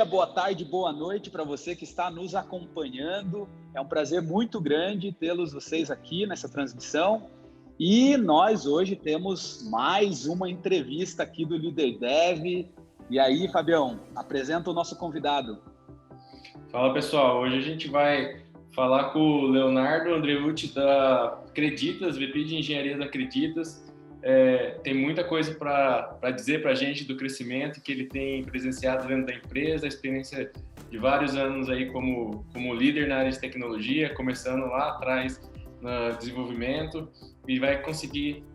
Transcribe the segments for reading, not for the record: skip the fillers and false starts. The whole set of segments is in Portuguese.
dia, boa tarde, boa noite para você que está nos acompanhando. É um prazer muito grande tê-los vocês aqui nessa transmissão. E nós hoje temos mais uma entrevista aqui do Líder Dev. E aí, Fabião, apresenta o nosso convidado. Fala, pessoal. Hoje a gente vai falar com o Leonardo Andreucci da Acreditas, VP de Engenharia da Acreditas. Tem muita coisa para dizer para a gente do crescimento que ele tem presenciado dentro da empresa, a experiência de vários anos aí como líder na área de tecnologia, começando lá atrás no desenvolvimento, e vai conseguir,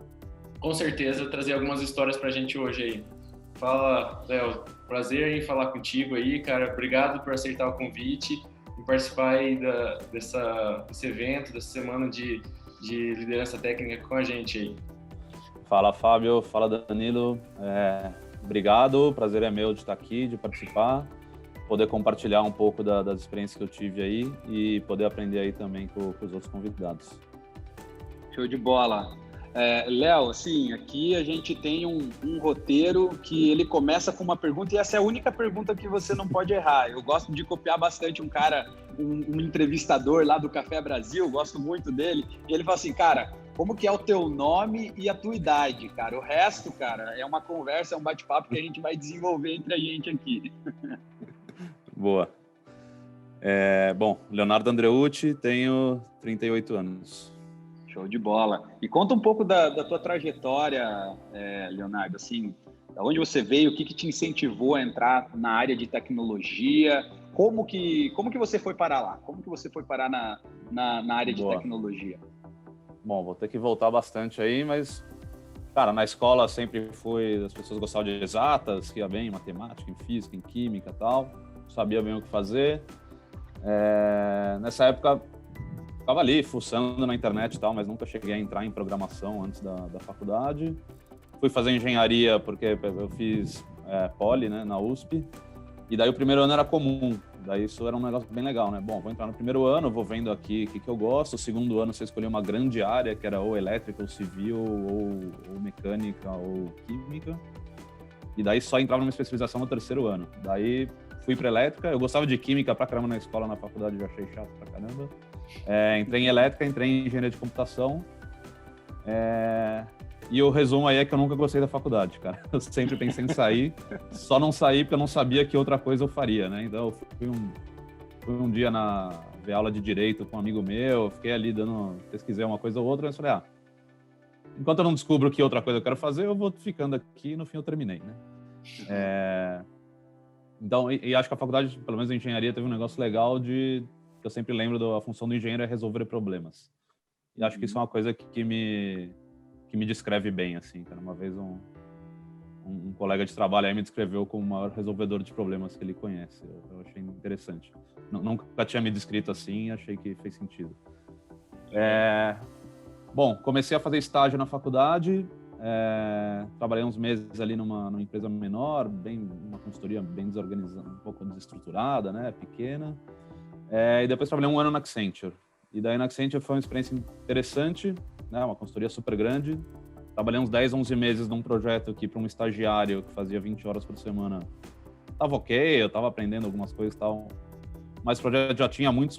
com certeza, trazer algumas histórias para a gente hoje aí. Fala, Léo, prazer em falar contigo aí, cara. Obrigado por aceitar o convite e participar aí desse evento, dessa semana de liderança técnica com a gente aí. Fala, Fábio. Fala, Danilo. Obrigado. O prazer é meu de estar aqui, de participar, poder compartilhar um pouco das experiências que eu tive aí e poder aprender aí também com os outros convidados. Show de bola. Léo, assim, aqui a gente tem um roteiro que ele começa com uma pergunta e essa é a única pergunta que você não pode errar. Eu gosto de copiar bastante um cara, um entrevistador lá do Café Brasil, gosto muito dele, e ele fala assim, cara, como que é o teu nome e a tua idade, cara? O resto, cara, é uma conversa, é um bate-papo que a gente vai desenvolver entre a gente aqui. Boa. Bom, Leonardo Andreucci, tenho 38 anos. Show de bola. E conta um pouco da tua trajetória, Leonardo, assim, da onde você veio, o que te incentivou a entrar na área de tecnologia, como que você foi parar lá? Como que você foi parar na área de tecnologia? Bom, vou ter que voltar bastante aí, mas, cara, na escola sempre as pessoas gostavam de exatas, que ia bem em matemática, em física, em química e tal, sabia bem o que fazer. Nessa época, ficava ali, fuçando na internet e tal, mas nunca cheguei a entrar em programação antes da faculdade. Fui fazer engenharia porque eu fiz poli, né, na USP, e daí o primeiro ano era comum. Daí isso era um negócio bem legal, né? Bom, vou entrar no primeiro ano, vou vendo aqui o que eu gosto. O segundo ano você escolheu uma grande área, que era ou elétrica, ou civil, ou mecânica, ou química. E daí só entrava numa especialização no terceiro ano. Daí fui para elétrica. Eu gostava de química pra caramba na escola, na faculdade eu achei chato pra caramba. Entrei em elétrica, entrei em engenharia de computação. E o resumo aí é que eu nunca gostei da faculdade, cara. Eu sempre pensei em sair, só não saí porque eu não sabia que outra coisa eu faria, né? Então, eu fui um dia ver aula de Direito com um amigo meu, fiquei ali pesquisei uma coisa ou outra, mas falei, enquanto eu não descubro que outra coisa eu quero fazer, eu vou ficando aqui e no fim eu terminei, né? Então, e acho que a faculdade, pelo menos a engenharia, teve um negócio legal que eu sempre lembro da função do engenheiro é resolver problemas. E acho que isso é uma coisa que me descreve bem, assim, cara. Uma vez um colega de trabalho aí me descreveu como o maior resolvedor de problemas que ele conhece. Eu achei interessante. Nunca tinha me descrito assim e achei que fez sentido. Bom, comecei a fazer estágio na faculdade, trabalhei uns meses ali numa empresa menor, uma consultoria bem desorganizada, um pouco desestruturada, né, pequena. E depois trabalhei um ano na Accenture. E daí na Accenture foi uma experiência interessante, né, uma consultoria super grande. Trabalhei uns 10, 11 meses num projeto que para um estagiário que fazia 20 horas por semana tava ok, eu tava aprendendo algumas coisas e tal, mas o projeto já tinha muitos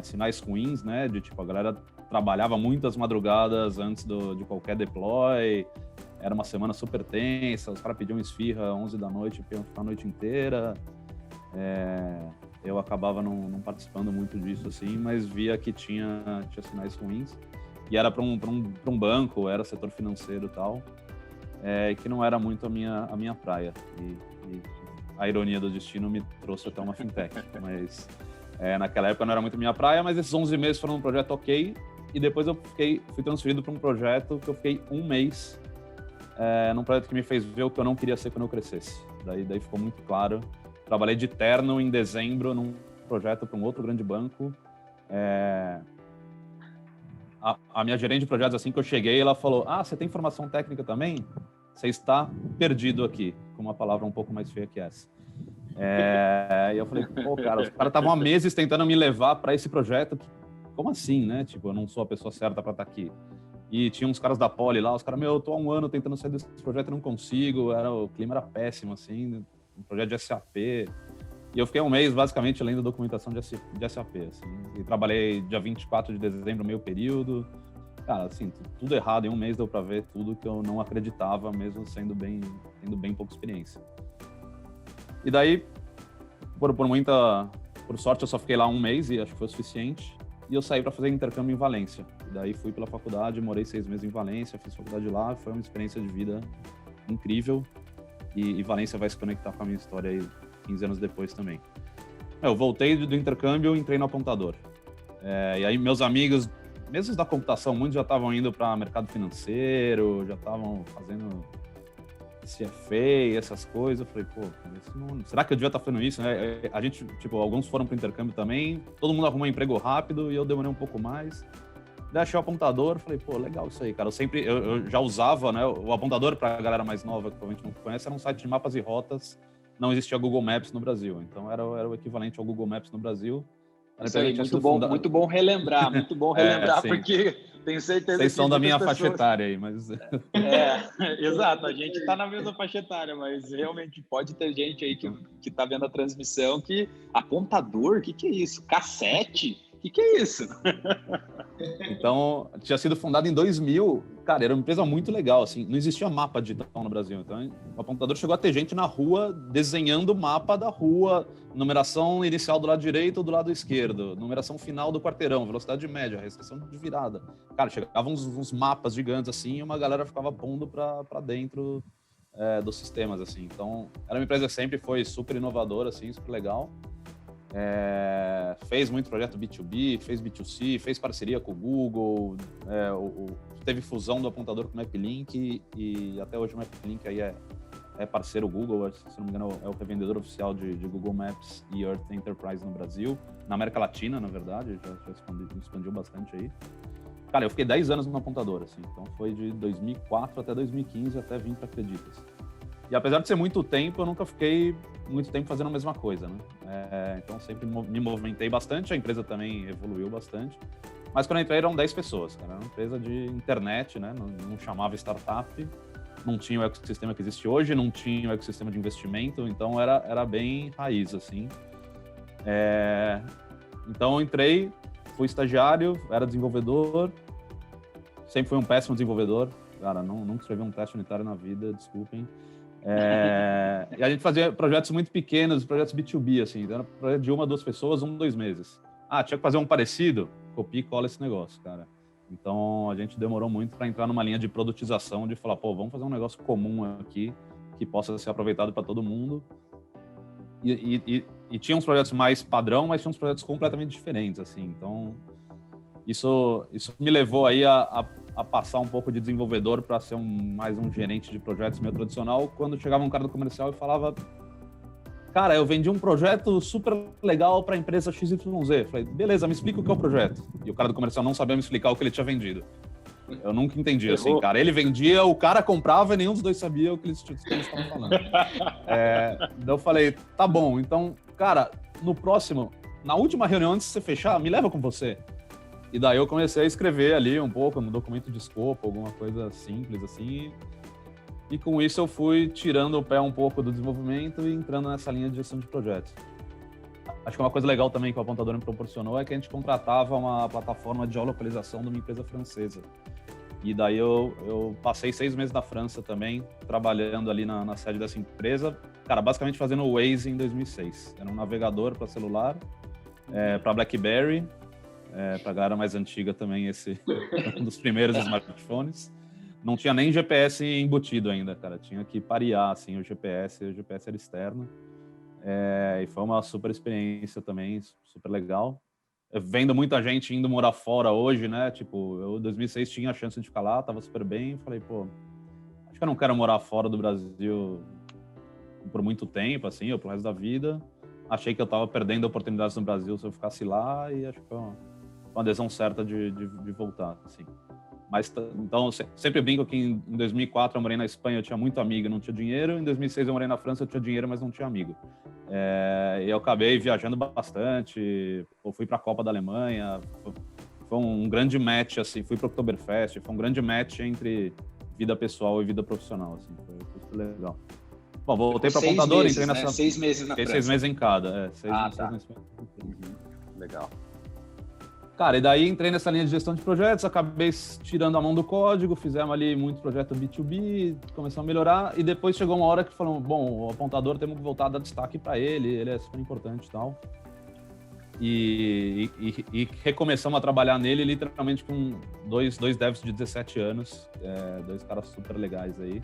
sinais ruins, né, de tipo, a galera trabalhava muitas madrugadas antes de qualquer deploy, era uma semana super tensa, os caras pediam esfirra 11 da noite, pediam ficar a noite inteira. Eu acabava não participando muito disso, assim, mas via que tinha sinais ruins. E era para um banco, era setor financeiro e tal, que não era muito a minha praia. E a ironia do destino me trouxe até uma fintech. Mas naquela época não era muito a minha praia, mas esses 11 meses foram um projeto ok. E depois eu fui transferido para um projeto que eu fiquei um mês, num projeto que me fez ver o que eu não queria ser quando eu crescesse. Daí ficou muito claro. Trabalhei de terno em dezembro num projeto para um outro grande banco. A minha gerente de projetos, assim que eu cheguei, ela falou, você tem formação técnica também? Você está perdido aqui, com uma palavra um pouco mais feia que essa. E eu falei, cara, os caras estavam há meses tentando me levar para esse projeto. Como assim, né? Tipo, eu não sou a pessoa certa para estar aqui. E tinha uns caras da Poli lá, os caras, eu tô há um ano tentando sair desse projeto e não consigo, o clima era péssimo, assim. um projeto de SAP. E eu fiquei um mês, basicamente, lendo documentação de SAP, assim. E trabalhei dia 24 de dezembro, meio período. Cara, assim, tudo errado. Em um mês deu para ver tudo que eu não acreditava, mesmo tendo bem pouca experiência. E daí, por sorte, eu só fiquei lá um mês e acho que foi o suficiente. E eu saí para fazer intercâmbio em Valência. E daí fui pela faculdade, morei 6 meses em Valência, fiz faculdade lá. Foi uma experiência de vida incrível. E Valência vai se conectar com a minha história aí 15 anos depois também. Eu voltei do intercâmbio e entrei no Apontador. E aí meus amigos, mesmo da computação, muitos já estavam indo para mercado financeiro, já estavam fazendo CFA, essas coisas. Eu falei, será que eu devia estar fazendo isso, né? A gente, alguns foram para o intercâmbio também, todo mundo arrumou um emprego rápido e eu demorei um pouco mais. Daí achei o Apontador, falei, legal isso aí, cara. Eu já usava, né? O Apontador, para a galera mais nova que provavelmente não conhece, era um site de mapas e rotas. Não existia Google Maps no Brasil, então era o equivalente ao Google Maps no Brasil. Isso aí, muito bom relembrar, porque tenho certeza Vocês que são da minha pessoas... faixa etária aí, mas... Exato, a gente está na mesma faixa etária, mas realmente pode ter gente aí que está vendo a transmissão que Apontador, o que é isso? Cassete? O que é isso? Então, tinha sido fundado em 2000, cara, era uma empresa muito legal, assim, não existia mapa digital no Brasil, então o Apontador chegou a ter gente na rua desenhando o mapa da rua, numeração inicial do lado direito ou do lado esquerdo, numeração final do quarteirão, velocidade média, restrição de virada. Cara, chegavam uns mapas gigantes assim e uma galera ficava pondo para dentro dos sistemas, assim. Então, era uma empresa que sempre foi super inovadora, assim, super legal. Fez muito projeto B2B, fez B2C, fez parceria com o Google, teve fusão do Apontador com o MapLink e até hoje o MapLink aí é parceiro Google, se não me engano é o revendedor oficial de Google Maps e Earth Enterprise no Brasil, na América Latina, na verdade, já expandiu bastante aí. Cara, eu fiquei 10 anos no Apontador, assim, então foi de 2004 até 2015 até vir para Acreditas. E apesar de ser muito tempo, eu nunca fiquei muito tempo fazendo a mesma coisa, né? Então sempre me movimentei bastante, a empresa também evoluiu bastante. Mas quando eu entrei eram 10 pessoas, cara. Era uma empresa de internet, né? Não chamava startup, não tinha o ecossistema que existe hoje, não tinha o ecossistema de investimento, então era bem raiz, assim. Então eu entrei, fui estagiário, era desenvolvedor, sempre fui um péssimo desenvolvedor. Cara, nunca escrevi um teste unitário na vida, desculpem. E a gente fazia projetos muito pequenos, projetos B2B, assim, então era projeto de 1 a 2 pessoas, 1 a 2 meses. Tinha que fazer um parecido? Copia e cola esse negócio, cara. Então a gente demorou muito para entrar numa linha de produtização, de falar, vamos fazer um negócio comum aqui, que possa ser aproveitado para todo mundo. E tinha uns projetos mais padrão, mas tinha uns projetos completamente diferentes, assim. Então isso me levou aí a passar um pouco de desenvolvedor para ser mais um gerente de projetos meio tradicional, quando chegava um cara do comercial e falava, cara, eu vendi um projeto super legal para a empresa XYZ. Falei, beleza, me explica o que é o projeto. E o cara do comercial não sabia me explicar o que ele tinha vendido. Eu nunca entendi, assim, cara. Ele vendia, o cara comprava e nenhum dos dois sabia o que eles estavam falando. Daí eu falei, tá bom, então, cara, na última reunião, antes de você fechar, me leva com você. E daí eu comecei a escrever ali um pouco, um documento de escopo, alguma coisa simples assim. E com isso eu fui tirando o pé um pouco do desenvolvimento e entrando nessa linha de gestão de projetos. Acho que uma coisa legal também que o Apontador me proporcionou é que a gente contratava uma plataforma de geolocalização de uma empresa francesa. E daí eu passei 6 meses na França também, trabalhando ali na sede dessa empresa. Cara, basicamente fazendo o Waze em 2006. Era um navegador para celular, para BlackBerry. Para a galera mais antiga também, esse um dos primeiros smartphones. Não tinha nem GPS embutido ainda, cara. Tinha que parear, assim, o GPS era externo. E foi uma super experiência também, super legal. Vendo muita gente indo morar fora hoje, né? Tipo, eu em 2006 tinha a chance de ficar lá, tava super bem. Falei, acho que eu não quero morar fora do Brasil por muito tempo, assim, ou pro resto da vida. Achei que eu tava perdendo oportunidades no Brasil se eu ficasse lá e acho que foi uma decisão certa de voltar, assim. Mas, então, sempre brinco que em 2004 eu morei na Espanha, eu tinha muito amigo e não tinha dinheiro. Em 2006 eu morei na França, eu tinha dinheiro, mas não tinha amigo. E eu acabei viajando bastante, fui para a Copa da Alemanha, foi um grande match, assim, fui para o Oktoberfest, foi um grande match entre vida pessoal e vida profissional, assim, foi super legal. Bom, voltei para 6 apontador, meses, entrei nessa... né? 6 meses na Fiquei França. 6 meses em cada, tá. meses. Legal. Cara, e daí entrei nessa linha de gestão de projetos, acabei tirando a mão do código, fizemos ali muito projeto B2B, começamos a melhorar, e depois chegou uma hora que falamos, bom, o apontador temos que voltar a dar destaque para ele é super importante e tal. E recomeçamos a trabalhar nele literalmente com dois devs de 17 anos, 2 caras super legais aí.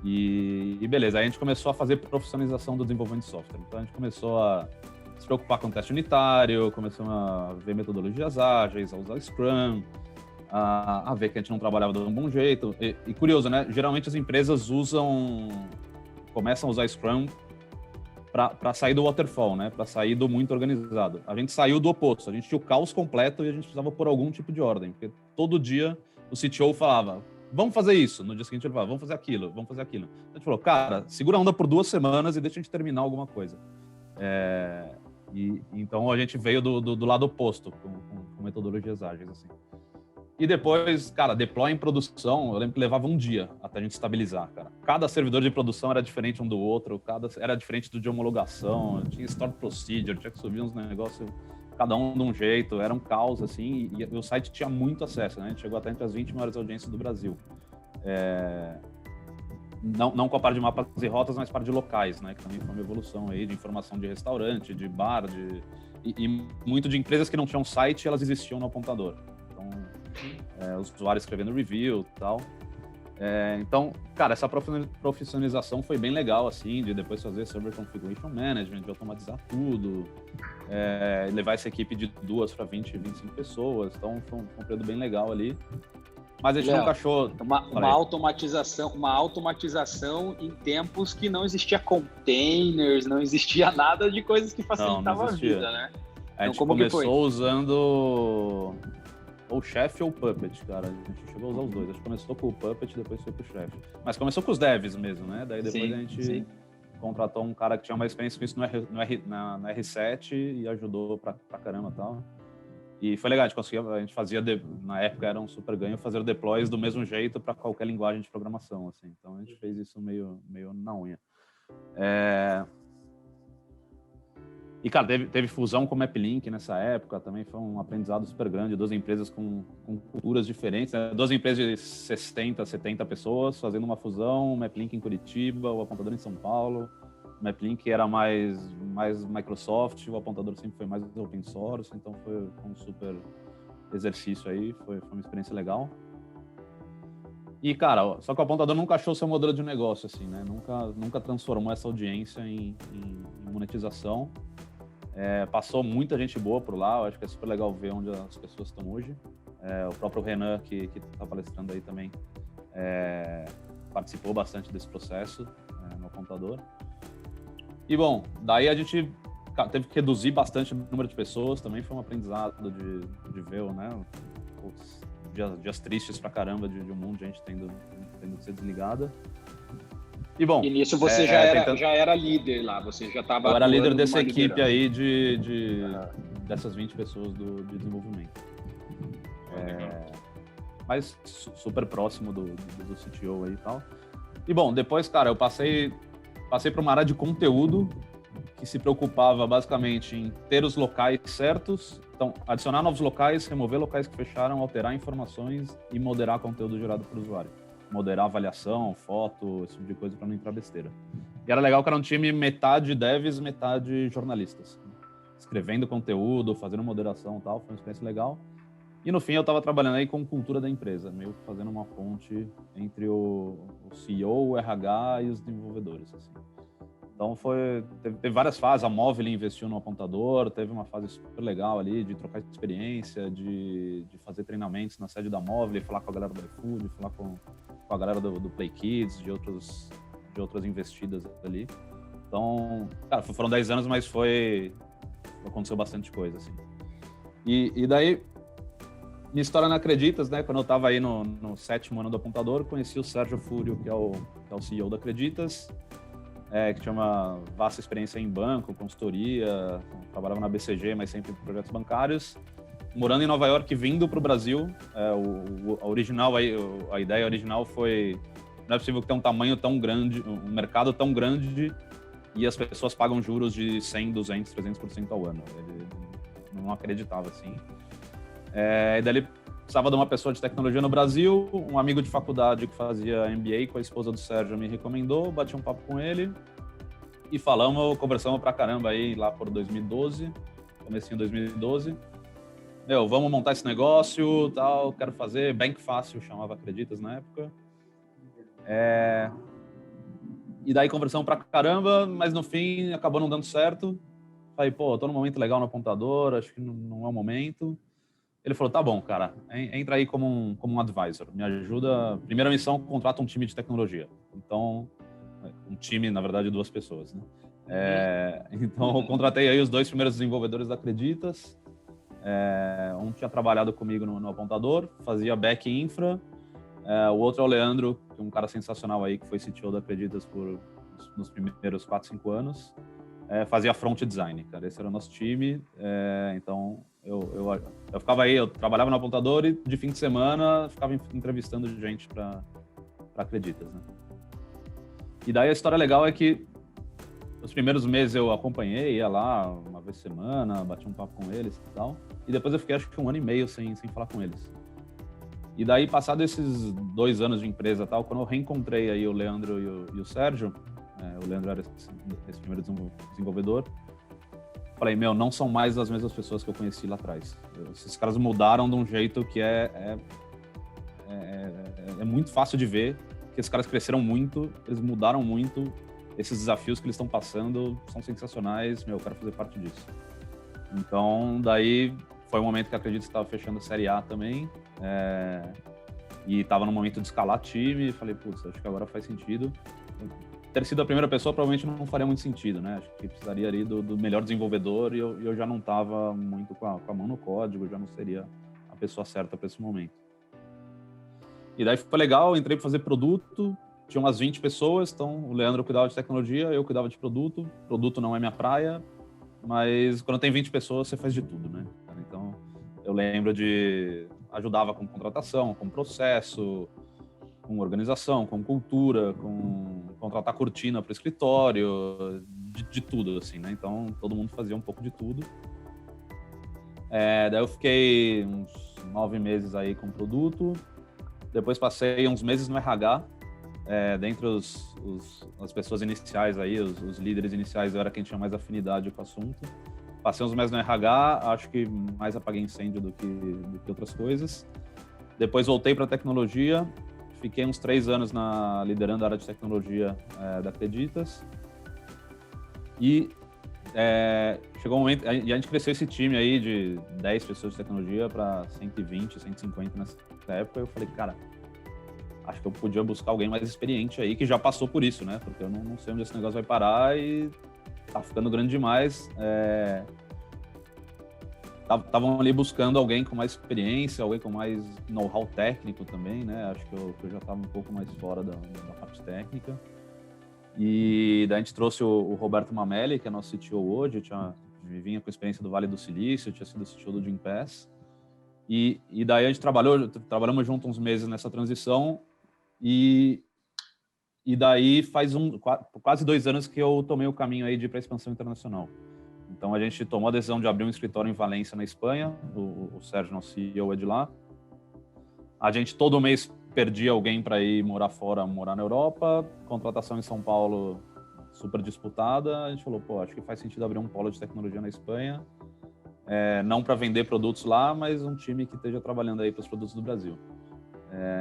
E beleza, aí a gente começou a fazer profissionalização do desenvolvimento de software. Então a gente começou a se preocupar com o teste unitário, começamos a ver metodologias ágeis, a usar Scrum, a ver que a gente não trabalhava de um bom jeito. E curioso, né? Geralmente as empresas começam a usar Scrum para sair do waterfall, né? Para sair do muito organizado. A gente saiu do oposto, a gente tinha o caos completo e a gente precisava pôr algum tipo de ordem, porque todo dia o CTO falava, vamos fazer isso. No dia seguinte ele falava, vamos fazer aquilo, vamos fazer aquilo. A gente falou, cara, segura a onda por 2 semanas e deixa a gente terminar alguma coisa. Então a gente veio do lado oposto, com metodologias ágeis, assim. E depois, cara, deploy em produção, eu lembro que levava um dia até a gente estabilizar, cara. Cada servidor de produção era diferente um do outro, era diferente do de homologação, tinha store procedure, tinha que subir uns negócios, cada um de um jeito, era um caos, assim, e o site tinha muito acesso, né? A gente chegou até entre as 20 maiores audiências do Brasil. Não com a parte de mapas e rotas, mas parte de locais, né? Que também foi uma evolução aí de informação de restaurante, de bar, e muito de empresas que não tinham site, elas existiam no apontador. Então, os usuários escrevendo review e tal. Então, cara, essa profissionalização foi bem legal, assim, de depois fazer Server Configuration Management, de automatizar tudo, levar essa equipe de 2 para 20, 25 pessoas. Então, foi um período bem legal ali. Mas a gente nunca achou... Uma automatização em tempos que não existia containers, não existia nada de coisas que facilitavam a vida, né? A gente começou usando ou Chef ou Puppet, cara. A gente chegou a usar os dois. A gente começou com o Puppet e depois foi pro Chef. Mas começou com os devs mesmo, né? Daí depois a gente contratou um cara que tinha uma experiência com isso no R7 e ajudou pra caramba e tal. E foi legal, a gente fazia, na época era um super ganho, fazer deploys do mesmo jeito para qualquer linguagem de programação, assim. Então a gente fez isso meio na unha. E, cara, teve fusão com o MapLink nessa época, também foi um aprendizado super grande, 2 empresas com culturas diferentes, né? 2 empresas de 60, 70 pessoas fazendo uma fusão, o MapLink em Curitiba, o apontador em São Paulo. O MapLink era mais Microsoft, o apontador sempre foi mais open source, então foi um super exercício aí, foi uma experiência legal. E, cara, só que o apontador nunca achou seu modelo de negócio, assim, né? Nunca transformou essa audiência em monetização. Passou muita gente boa por lá, eu acho que é super legal ver onde as pessoas estão hoje. O próprio Renan, que está palestrando aí também, participou bastante desse processo no apontador. E, bom, daí a gente teve que reduzir bastante o número de pessoas, também foi um aprendizado de ver, né, os dias tristes pra caramba de um monte de gente tendo que ser desligada. E, bom... E nisso você já era líder lá, você já estava... Eu era líder dessa equipe aí dessas 20 pessoas de desenvolvimento. Mas super próximo do CTO aí e tal. E, bom, depois, cara, eu passei para uma área de conteúdo que se preocupava basicamente em ter os locais certos, então adicionar novos locais, remover locais que fecharam, alterar informações e moderar conteúdo gerado por usuário. Moderar avaliação, foto, esse tipo de coisa para não entrar besteira. E era legal que era um time metade devs, metade jornalistas. Escrevendo conteúdo, fazendo moderação e tal, foi uma experiência legal. E no fim eu estava trabalhando aí com cultura da empresa, meio que fazendo uma ponte entre o CEO, o RH e os desenvolvedores, assim. Então teve várias fases, a Móvel investiu no apontador, teve uma fase super legal ali de trocar experiência, de fazer treinamentos na sede da Móvel, falar com a galera do iFood, falar com a galera do Play Kids, de outras investidas ali. Então, cara, foram 10 anos, mas aconteceu bastante coisa, assim. E daí, minha história não acreditas, né? Quando eu estava aí no 7º ano do apontador, conheci o Sérgio Fúrio, que é o CEO da Acreditas, que tinha uma vasta experiência em banco, consultoria, trabalhava na BCG, mas sempre em projetos bancários. Morando em Nova York, vindo para o Brasil, a ideia original foi não é possível que tenha um tamanho tão grande, um mercado tão grande e as pessoas pagam juros de 100, 200, 300% ao ano. Ele não acreditava, assim. E daí ele precisava de uma pessoa de tecnologia no Brasil, um amigo de faculdade que fazia MBA com a esposa do Sérgio me recomendou, bati um papo com ele e conversamos pra caramba aí lá por 2012, comecinho de 2012. Vamos montar esse negócio, tal, quero fazer, Bank Fácil, chamava Acreditas na época. E daí conversamos pra caramba, mas no fim acabou não dando certo. Falei, tô num momento legal no apontador, acho que não é o momento. Ele falou, tá bom, cara, entra aí como um advisor, me ajuda. Primeira missão, contrata um time de tecnologia. Então, um time, na verdade, 2 pessoas, né? Então, eu contratei aí os 2 primeiros desenvolvedores da Acreditas. Um tinha trabalhado comigo no apontador, fazia back infra. O outro é o Leandro, que é um cara sensacional aí, que foi CTO da Acreditas nos primeiros 4, 5 anos. Fazia front design, cara. Esse era o nosso time. Então, eu ficava aí, eu trabalhava no apontador e de fim de semana ficava entrevistando gente para Acreditas, né? E daí a história legal é que os primeiros meses eu acompanhei, ia lá uma vez por semana, bati um papo com eles e tal. E depois eu fiquei acho que 1 ano e meio sem falar com eles. E daí, passado esses 2 anos de empresa e tal, quando eu reencontrei aí o Leandro e o Sérgio, o Leandro era esse primeiro desenvolvedor, falei, não são mais as mesmas pessoas que eu conheci lá atrás. Esses caras mudaram de um jeito que é muito fácil de ver, que esses caras cresceram muito, eles mudaram muito, esses desafios que eles estão passando são sensacionais, eu quero fazer parte disso. Então, daí foi o momento que a Acreditas estava fechando a Série A também, e estava no momento de escalar time, e falei, putz, acho que agora faz sentido. Ter sido a primeira pessoa provavelmente não faria muito sentido, né? Acho que precisaria ali do melhor desenvolvedor e eu já não estava muito com a mão no código, já não seria a pessoa certa para esse momento. E daí foi legal, entrei para fazer produto, tinha umas 20 pessoas, então o Leandro cuidava de tecnologia, eu cuidava de produto. Produto não é minha praia, mas quando tem 20 pessoas você faz de tudo, né? Então eu lembro ajudava com contratação, com processo, com organização, com cultura, com contratar cortina para o escritório, de tudo, assim, né? Então, todo mundo fazia um pouco de tudo. Daí eu fiquei uns 9 meses aí com o produto. Depois passei uns meses no RH. Dentre as pessoas iniciais aí, os líderes iniciais, eu era quem tinha mais afinidade com o assunto. Passei uns meses no RH, acho que mais apaguei incêndio do que outras coisas. Depois voltei para tecnologia. Fiquei uns 3 anos liderando a área de tecnologia da Acreditas. E chegou um momento... E a gente cresceu esse time aí de 10 pessoas de tecnologia para 120, 150 nessa época. Eu falei, cara, acho que eu podia buscar alguém mais experiente aí, que já passou por isso, né? Porque eu não sei onde esse negócio vai parar e tá ficando grande demais. Estavam ali buscando alguém com mais experiência, alguém com mais know-how técnico também, né? Acho que eu já estava um pouco mais fora da parte técnica. E daí a gente trouxe o Roberto Mamelli, que é nosso CTO hoje, vinha com a experiência do Vale do Silício, tinha sido CTO do Gympass. E daí a gente trabalhamos junto uns meses nessa transição e daí faz quase 2 anos que eu tomei o caminho aí de ir para a expansão internacional. Então, a gente tomou a decisão de abrir um escritório em Valência, na Espanha. O Sérgio, nosso CEO, é de lá. A gente, todo mês, perdia alguém para ir morar fora, morar na Europa. Contratação em São Paulo, super disputada. A gente falou, acho que faz sentido abrir um polo de tecnologia na Espanha. Não para vender produtos lá, mas um time que esteja trabalhando aí para os produtos do Brasil.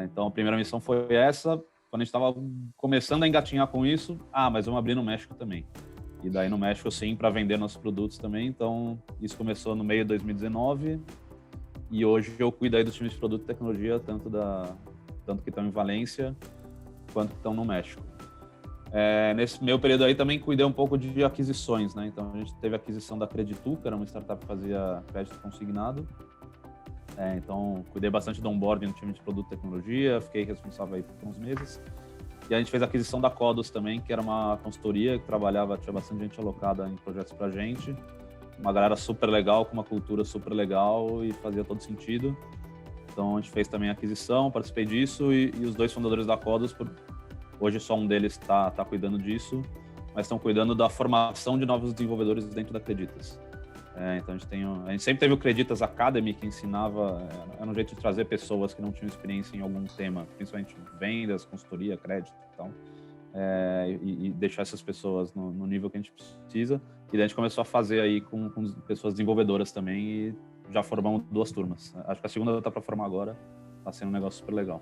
Então, a primeira missão foi essa. Quando a gente estava começando a engatinhar com isso, mas vamos abrir no México também. E daí no México, sim, para vender nossos produtos também. Então, isso começou no meio de 2019. E hoje eu cuido aí dos times de produto e tecnologia, tanto que estão em Valência, quanto que estão no México. Nesse meu período aí também cuidei um pouco de aquisições, né? Então, a gente teve a aquisição da Creditu, que era uma startup que fazia crédito consignado. Então, cuidei bastante do onboarding no time de produto e tecnologia, fiquei responsável aí por uns meses. E a gente fez a aquisição da Codos também, que era uma consultoria que tinha bastante gente alocada em projetos pra gente. Uma galera super legal, com uma cultura super legal e fazia todo sentido. Então a gente fez também a aquisição, participei disso e os 2 fundadores da Codos, por Hoje só um deles está cuidando disso, mas estão cuidando da formação de novos desenvolvedores dentro da Creditas. Então a gente sempre teve o Creditas Academy, que ensinava, era um jeito de trazer pessoas que não tinham experiência em algum tema, principalmente vendas, consultoria, crédito e tal, e deixar essas pessoas no nível que a gente precisa. E daí a gente começou a fazer aí com pessoas desenvolvedoras também, e já formamos 2 turmas. Acho que a segunda está para formar agora, está sendo um negócio super legal.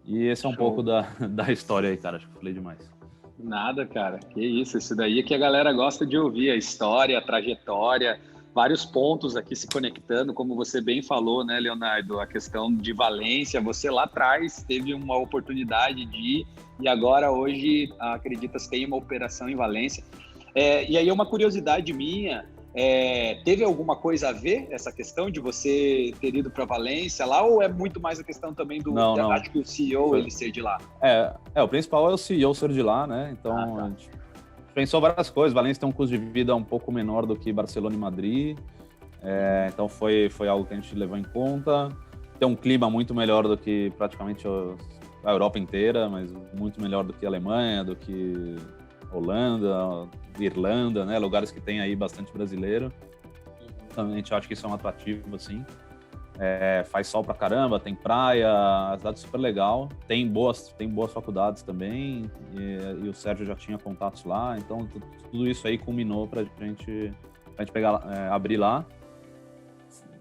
E esse é um pouco da história aí, cara, acho que eu falei demais. Nada, cara, que isso daí é que a galera gosta de ouvir, a história, a trajetória, vários pontos aqui se conectando, como você bem falou, né, Leonardo, a questão de Valência, você lá atrás teve uma oportunidade de ir, e agora hoje a Creditas tem uma operação em Valência. E aí uma curiosidade minha, teve alguma coisa a ver essa questão de você ter ido para Valência lá, ou é muito mais a questão também não. acho que o CEO ele ser de lá? O principal é o CEO ser de lá, né? Então a gente pensou várias coisas. Valência tem um custo de vida um pouco menor do que Barcelona e Madrid, então foi algo que a gente levou em conta. Tem um clima muito melhor do que praticamente a Europa inteira, mas muito melhor do que a Alemanha, do que Holanda, Irlanda, né? Lugares que tem aí bastante brasileiro. Então, a gente acha que isso é um atrativo, assim. Faz sol pra caramba, tem praia, a cidade é super legal. Tem boas faculdades também, e o Sérgio já tinha contatos lá. Então, tudo isso aí culminou pra gente abrir lá.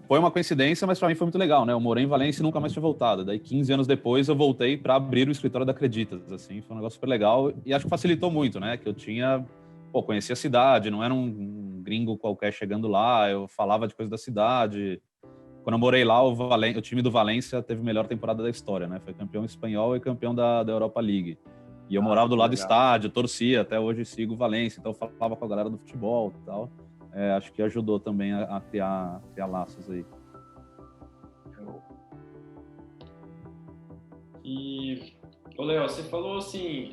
Foi uma coincidência, mas para mim foi muito legal, né? Eu morei em Valência e nunca mais tinha voltado. Daí, 15 anos depois, eu voltei para abrir o escritório da Creditas, assim. Foi um negócio super legal e acho que facilitou muito, né? Que eu conhecia a cidade, não era um gringo qualquer chegando lá, eu falava de coisas da cidade. Quando eu morei lá, o time do Valência teve a melhor temporada da história, né? Foi campeão espanhol e campeão da Europa League. E eu morava do lado do estádio, torcia, até hoje sigo o Valência, então eu falava com a galera do futebol e tal. Acho que ajudou também a criar laços aí. E, Léo, você falou assim,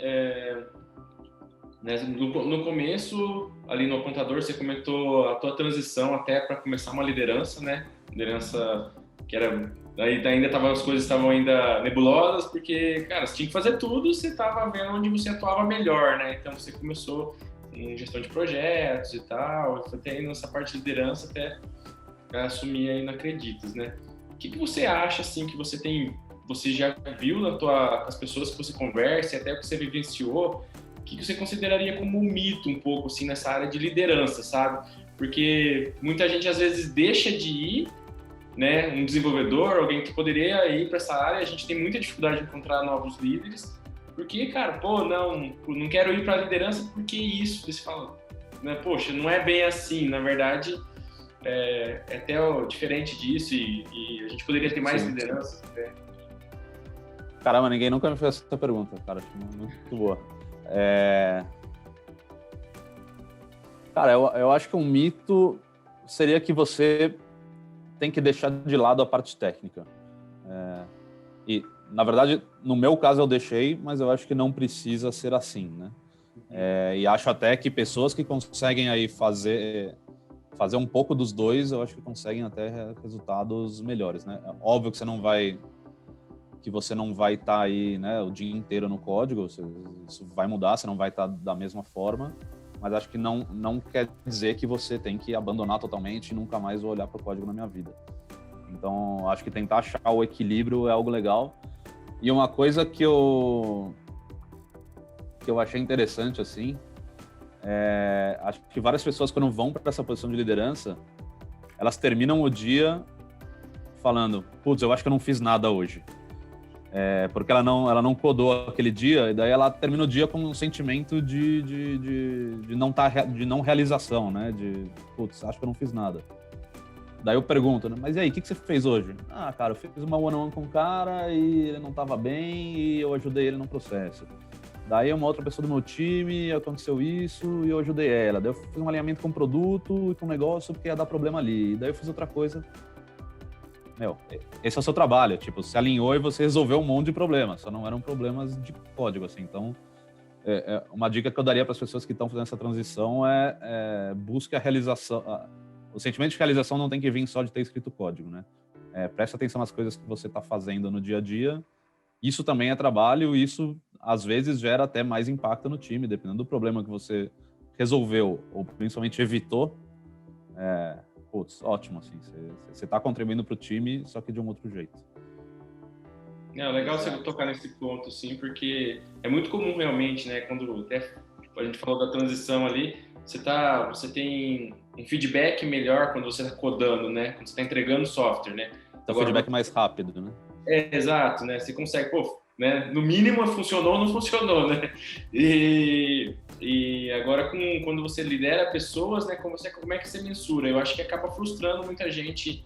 né, no começo, ali no apontador, você comentou a tua transição até para começar uma liderança, né? Liderança que era... as coisas estavam ainda nebulosas, porque, cara, você tinha que fazer tudo, você estava vendo onde você atuava melhor, né? Então, você começou em gestão de projetos e tal, foi até nessa parte de liderança até assumir aí na Creditas, né? O que você acha, assim, que você já viu as pessoas que você conversa, até o que você vivenciou, o que você consideraria como um mito um pouco, assim, nessa área de liderança, sabe? Porque muita gente, às vezes, deixa de ir, né? Um desenvolvedor, alguém que poderia ir para essa área, a gente tem muita dificuldade de encontrar novos líderes, porque, cara, não quero ir para a liderança porque isso, você fala, né? Poxa, não é bem assim, na verdade, é até diferente disso e a gente poderia ter mais lideranças. Né? Caramba, ninguém nunca me fez essa pergunta, cara, acho muito boa. Cara, eu acho que um mito seria que você tem que deixar de lado a parte técnica. E, na verdade, no meu caso eu deixei, mas eu acho que não precisa ser assim, né? E acho até que pessoas que conseguem aí fazer um pouco dos dois, eu acho que conseguem até resultados melhores, né? Óbvio que você não vai estar aí, né, o dia inteiro no código, isso vai mudar, você não vai estar da mesma forma, mas acho que não quer dizer que você tem que abandonar totalmente e nunca mais vou olhar para o código na minha vida. Então, acho que tentar achar o equilíbrio é algo legal. E uma coisa que eu achei interessante, assim, acho que várias pessoas, quando vão para essa posição de liderança, elas terminam o dia falando, putz, eu acho que eu não fiz nada hoje. Porque ela não codou aquele dia, e daí ela termina o dia com um sentimento de não realização, né? De, putz, acho que eu não fiz nada. Daí eu pergunto, né? Mas e aí, o que você fez hoje? Ah, cara, eu fiz uma one-on-one com o cara e ele não estava bem e eu ajudei ele no processo. Daí uma outra pessoa do meu time, aconteceu isso e eu ajudei ela. Daí eu fiz um alinhamento com o produto e com o negócio porque ia dar problema ali. Daí eu fiz outra coisa. Esse é o seu trabalho. Tipo, se alinhou e você resolveu um monte de problemas. Só não eram problemas de código, assim. Então, uma dica que eu daria para as pessoas que estão fazendo essa transição busque a realização. O sentimento de realização não tem que vir só de ter escrito código, né? Preste atenção nas coisas que você está fazendo no dia a dia. Isso também é trabalho, isso às vezes gera até mais impacto no time, dependendo do problema que você resolveu, ou principalmente evitou. Ótimo, assim, você está contribuindo para o time, só que de um outro jeito. Legal você tocar nesse ponto, sim, porque é muito comum realmente, né, quando até a gente falou da transição ali, você tem um feedback melhor quando você está codando, né, quando você está entregando software, né. Então, feedback mais rápido, né? Exato, né, você consegue, né, no mínimo funcionou ou não funcionou, né, e agora quando você lidera pessoas, né, como é que você mensura? Eu acho que acaba frustrando muita gente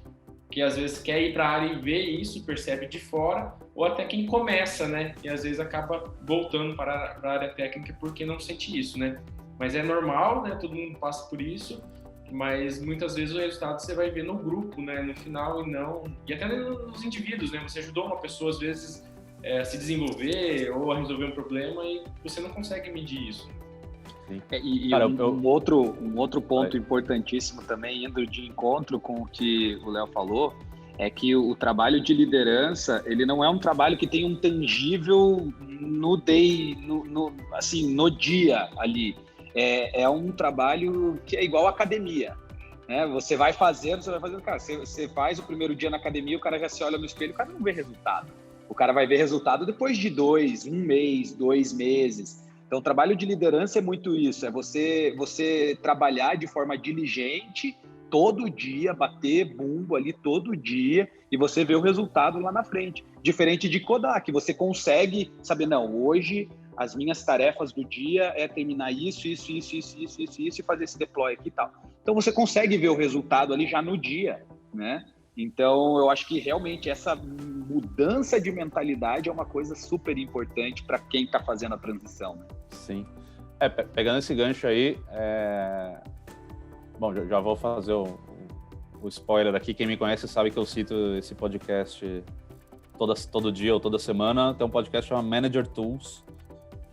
que às vezes quer ir para a área e vê isso, percebe de fora, ou até quem começa, né, e às vezes acaba voltando para a área técnica porque não sente isso, né. Mas é normal, né, todo mundo passa por isso, mas muitas vezes o resultado você vai ver no grupo, né, no final, e até nos indivíduos, né, você ajudou uma pessoa às vezes a se desenvolver ou a resolver um problema e você não consegue medir isso. Cara, um outro ponto importantíssimo também, indo de encontro com o que o Léo falou, é que o trabalho de liderança, ele não é um trabalho que tem um tangível no dia ali. É um trabalho que é igual à academia, né? Você vai fazendo, cara, você faz o primeiro dia na academia, o cara já se olha no espelho, o cara não vê resultado. O cara vai ver resultado depois de 1 mês, 2 meses. Então, o trabalho de liderança é muito isso, é você trabalhar de forma diligente, todo dia, bater bumbo ali todo dia, e você vê o resultado lá na frente. Diferente de codar, que você consegue saber, não, hoje as minhas tarefas do dia é terminar isso, e fazer esse deploy aqui e tal. Então, você consegue ver o resultado ali já no dia, né? Então, eu acho que realmente essa mudança de mentalidade é uma coisa super importante para quem está fazendo a transição. Né? Sim. Pegando esse gancho aí, bom, já vou fazer o spoiler aqui. Quem me conhece sabe que eu cito esse podcast todo dia ou toda semana. Tem um podcast chamado Manager Tools,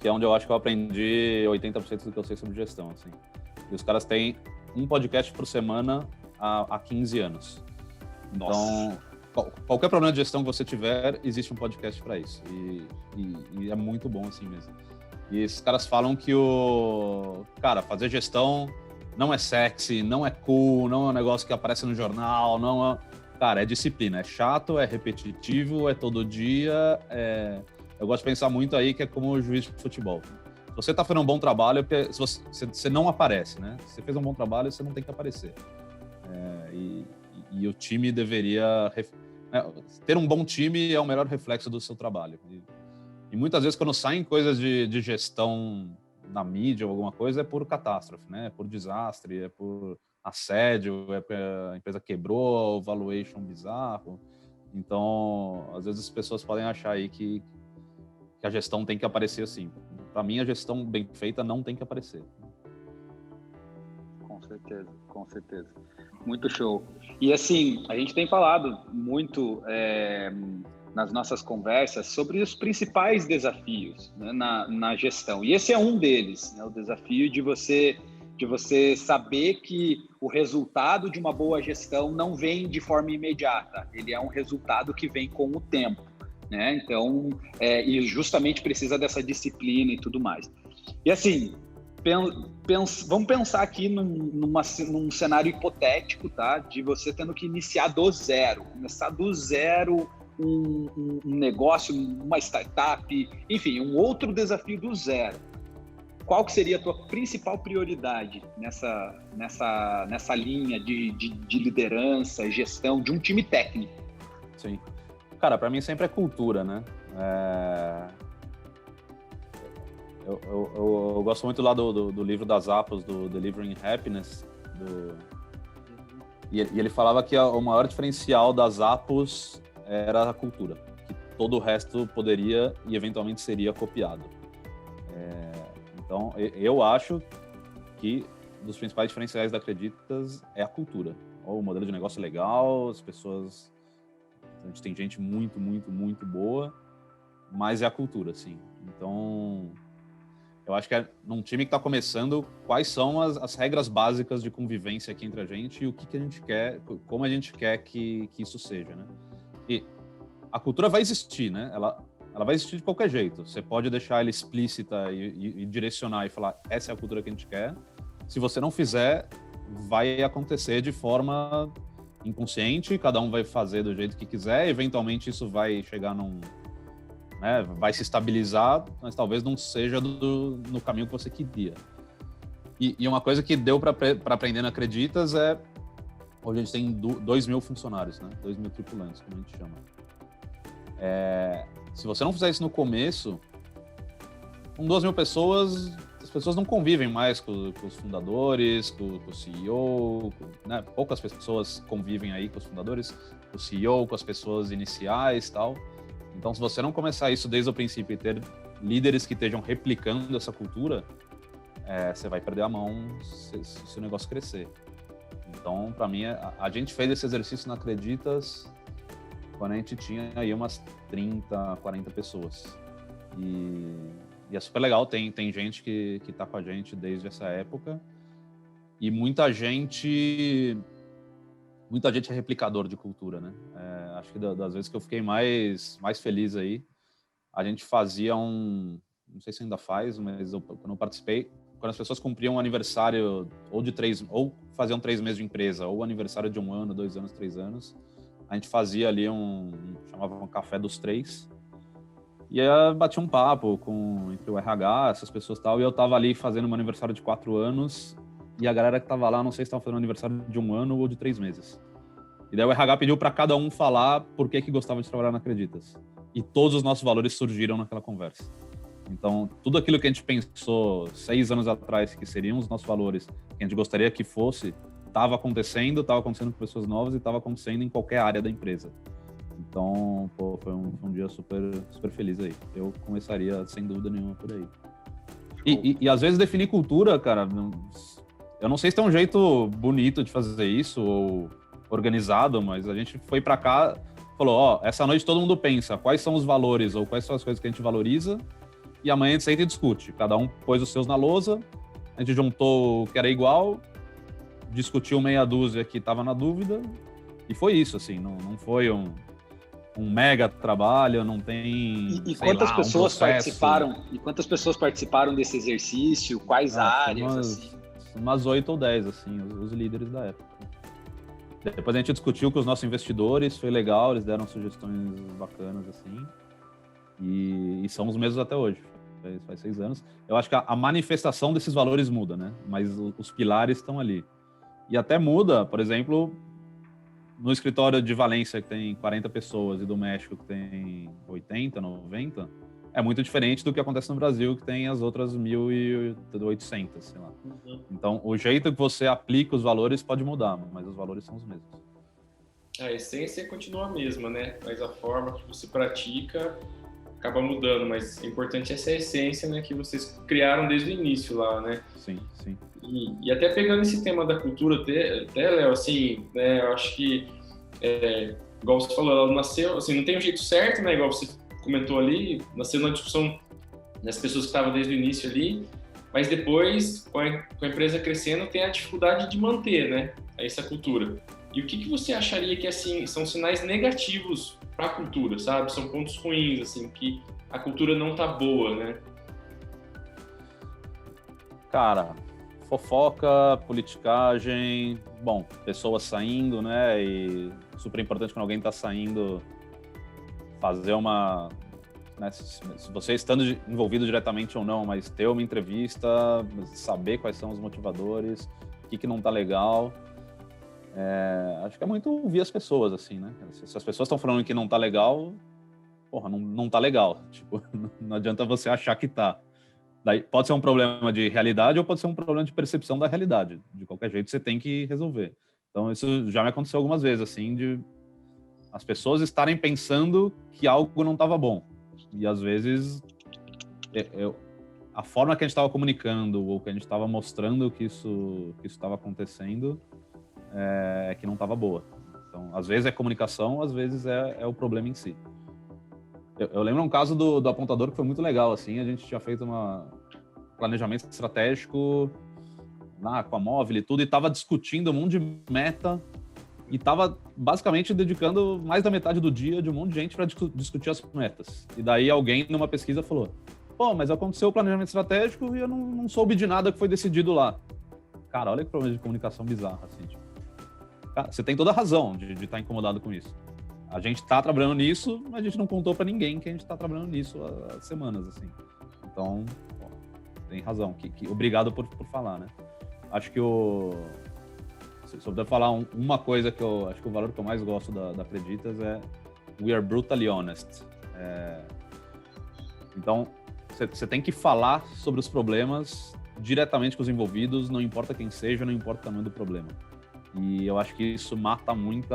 que é onde eu acho que eu aprendi 80% do que eu sei sobre gestão. Assim. E os caras têm um podcast por semana há 15 anos. Então, qualquer problema de gestão que você tiver, existe um podcast para isso. E é muito bom assim mesmo. E esses caras falam que fazer gestão não é sexy, não é cool, não é um negócio que aparece no jornal, não é... Cara, é disciplina, é chato, é repetitivo, é todo dia. Eu gosto de pensar muito aí que é como o juiz de futebol. Se você tá fazendo um bom trabalho, porque você não aparece, né? Se você fez um bom trabalho, você não tem que aparecer. E o time deveria... ter um bom time é o melhor reflexo do seu trabalho. E muitas vezes, quando saem coisas de gestão na mídia ou alguma coisa, é por catástrofe, né? É por desastre, é por assédio, é porque a empresa quebrou, valuation bizarro. Então, às vezes as pessoas podem achar aí que a gestão tem que aparecer assim. Para mim, a gestão bem feita não tem que aparecer. Com certeza. Muito show. E assim, a gente tem falado muito nas nossas conversas sobre os principais desafios, né, na gestão. E esse é um deles, né, o desafio de você saber que o resultado de uma boa gestão não vem de forma imediata. Ele é um resultado que vem com o tempo, né? Então, e justamente precisa dessa disciplina e tudo mais. E assim, vamos pensar aqui num cenário hipotético, tá? De você tendo que iniciar do zero, começar do zero um negócio, uma startup, enfim, um outro desafio do zero. Qual que seria a tua principal prioridade nessa linha de liderança, gestão de um time técnico? Sim. Cara, para mim sempre é cultura, né? Eu gosto muito lá do livro das Apples, do Delivering Happiness, e ele falava que o maior diferencial das Apples era a cultura, que todo o resto poderia e eventualmente seria copiado. Então, eu acho que dos principais diferenciais da Acreditas é a cultura. O modelo de negócio legal, as pessoas... A gente tem gente muito, muito, muito boa, mas é a cultura, assim. Então... Eu acho que num time que está começando, quais são as regras básicas de convivência aqui entre a gente e o que a gente quer, como a gente quer que isso seja, né? E a cultura vai existir, né? ela vai existir de qualquer jeito. Você pode deixar ela explícita e direcionar e falar, essa é a cultura que a gente quer. Se você não fizer, vai acontecer de forma inconsciente, cada um vai fazer do jeito que quiser, eventualmente isso vai chegar né, vai se estabilizar, mas talvez não seja no caminho que você queria. E uma coisa que deu para aprender na Acreditas é, hoje a gente tem 2.000 funcionários, né? 2.000 tripulantes, como a gente chama. Se você não fizer isso no começo, com 2.000 pessoas, as pessoas não convivem mais com os fundadores, com o CEO, né? Poucas pessoas convivem aí com os fundadores, com o CEO, com as pessoas iniciais e tal. Então, se você não começar isso desde o princípio e ter líderes que estejam replicando essa cultura, você vai perder a mão se o negócio crescer. Então, para mim, a gente fez esse exercício na Acreditas quando a gente tinha aí umas 30, 40 pessoas. E é super legal, tem gente que tá com a gente desde essa época. E muita gente é replicador de cultura, né? Acho que das vezes que eu fiquei mais feliz aí, a gente fazia não sei se ainda faz, mas quando eu participei, quando as pessoas cumpriam um aniversário ou faziam 3 meses de empresa, ou aniversário de 1 ano, 2 anos, 3 anos, a gente fazia ali chamava um café dos 3, e aí batia um papo entre o RH, essas pessoas e tal, e eu tava ali fazendo um aniversário de 4 anos, e a galera que tava lá, não sei se tava fazendo um aniversário de 1 ano ou de 3 meses. E daí o RH pediu para cada um falar por que gostava de trabalhar na Acreditas. E todos os nossos valores surgiram naquela conversa. Então, tudo aquilo que a gente pensou 6 anos atrás que seriam os nossos valores, que a gente gostaria que fosse, estava acontecendo com pessoas novas e estava acontecendo em qualquer área da empresa. Então, foi um dia super, super feliz aí. Eu começaria, sem dúvida nenhuma, por aí. E às vezes definir cultura, cara, eu não sei se tem um jeito bonito de fazer isso ou organizado, mas a gente foi pra cá, falou, essa noite todo mundo pensa quais são os valores ou quais são as coisas que a gente valoriza, e amanhã a gente senta e discute. Cada um pôs os seus na lousa, a gente juntou o que era igual, discutiu meia dúzia que estava na dúvida, e foi isso, assim, não foi um mega trabalho, não tem, E quantas pessoas participaram? E quantas pessoas participaram desse exercício? Quais áreas? Assim? Umas 8 ou 10, assim, os líderes da época. Depois a gente discutiu com os nossos investidores, foi legal, eles deram sugestões bacanas, assim, e são os mesmos até hoje, faz 6 anos. Eu acho que a manifestação desses valores muda, né? Mas os pilares estão ali. E até muda, por exemplo, no escritório de Valência, que tem 40 pessoas, e do México, que tem 80, 90, é muito diferente do que acontece no Brasil, que tem as outras 1.800, sei lá. Uhum. Então, o jeito que você aplica os valores pode mudar, mas os valores são os mesmos. A essência continua a mesma, né? Mas a forma que você pratica acaba mudando, mas é importante essa essência, né, que vocês criaram desde o início lá, né? Sim, sim. E até pegando esse tema da cultura, até Léo, assim, né, eu acho que, igual você falou, ela nasceu, assim, não tem um jeito certo, né, igual você comentou ali, nasceu numa discussão das pessoas que estavam desde o início ali, mas depois, com a empresa crescendo, tem a dificuldade de manter, né, essa cultura. E o que você acharia que, assim, são sinais negativos para a cultura, sabe? São pontos ruins, assim, que a cultura não tá boa, né? Cara, fofoca, politicagem, bom, pessoas saindo, né, e super importante quando alguém tá saindo, fazer uma, né, se você estando envolvido diretamente ou não, mas ter uma entrevista, saber quais são os motivadores, o que não tá legal. Acho que é muito ouvir as pessoas, assim, né? Se as pessoas estão falando que não tá legal, porra, não tá legal. Tipo, não adianta você achar que tá. Daí pode ser um problema de realidade ou pode ser um problema de percepção da realidade. De qualquer jeito, você tem que resolver. Então, isso já me aconteceu algumas vezes, assim, de as pessoas estarem pensando que algo não estava bom. E, às vezes, a forma que a gente estava comunicando ou que a gente estava mostrando que isso estava acontecendo é que não estava boa. Então, às vezes é comunicação, às vezes é o problema em si. Eu lembro um caso do apontador que foi muito legal, assim, a gente tinha feito um planejamento estratégico lá com a Móvel e tudo, e estava discutindo um monte de meta, e estava basicamente dedicando mais da metade do dia de um monte de gente para discutir as metas. E daí alguém numa pesquisa falou, pô, mas aconteceu o planejamento estratégico e eu não soube de nada que foi decidido lá. Cara, olha que problema de comunicação bizarro, assim. Tipo, cara, você tem toda a razão de estar incomodado com isso. A gente está trabalhando nisso, mas a gente não contou para ninguém que a gente está trabalhando nisso há semanas, assim. Então, bom, tem razão. Obrigado por falar, né? Acho que se eu puder falar uma coisa que eu acho que o valor que eu mais gosto da Acreditas é we are brutally honest. Então, você tem que falar sobre os problemas diretamente com os envolvidos, não importa quem seja, não importa o tamanho do problema. E eu acho que isso mata muito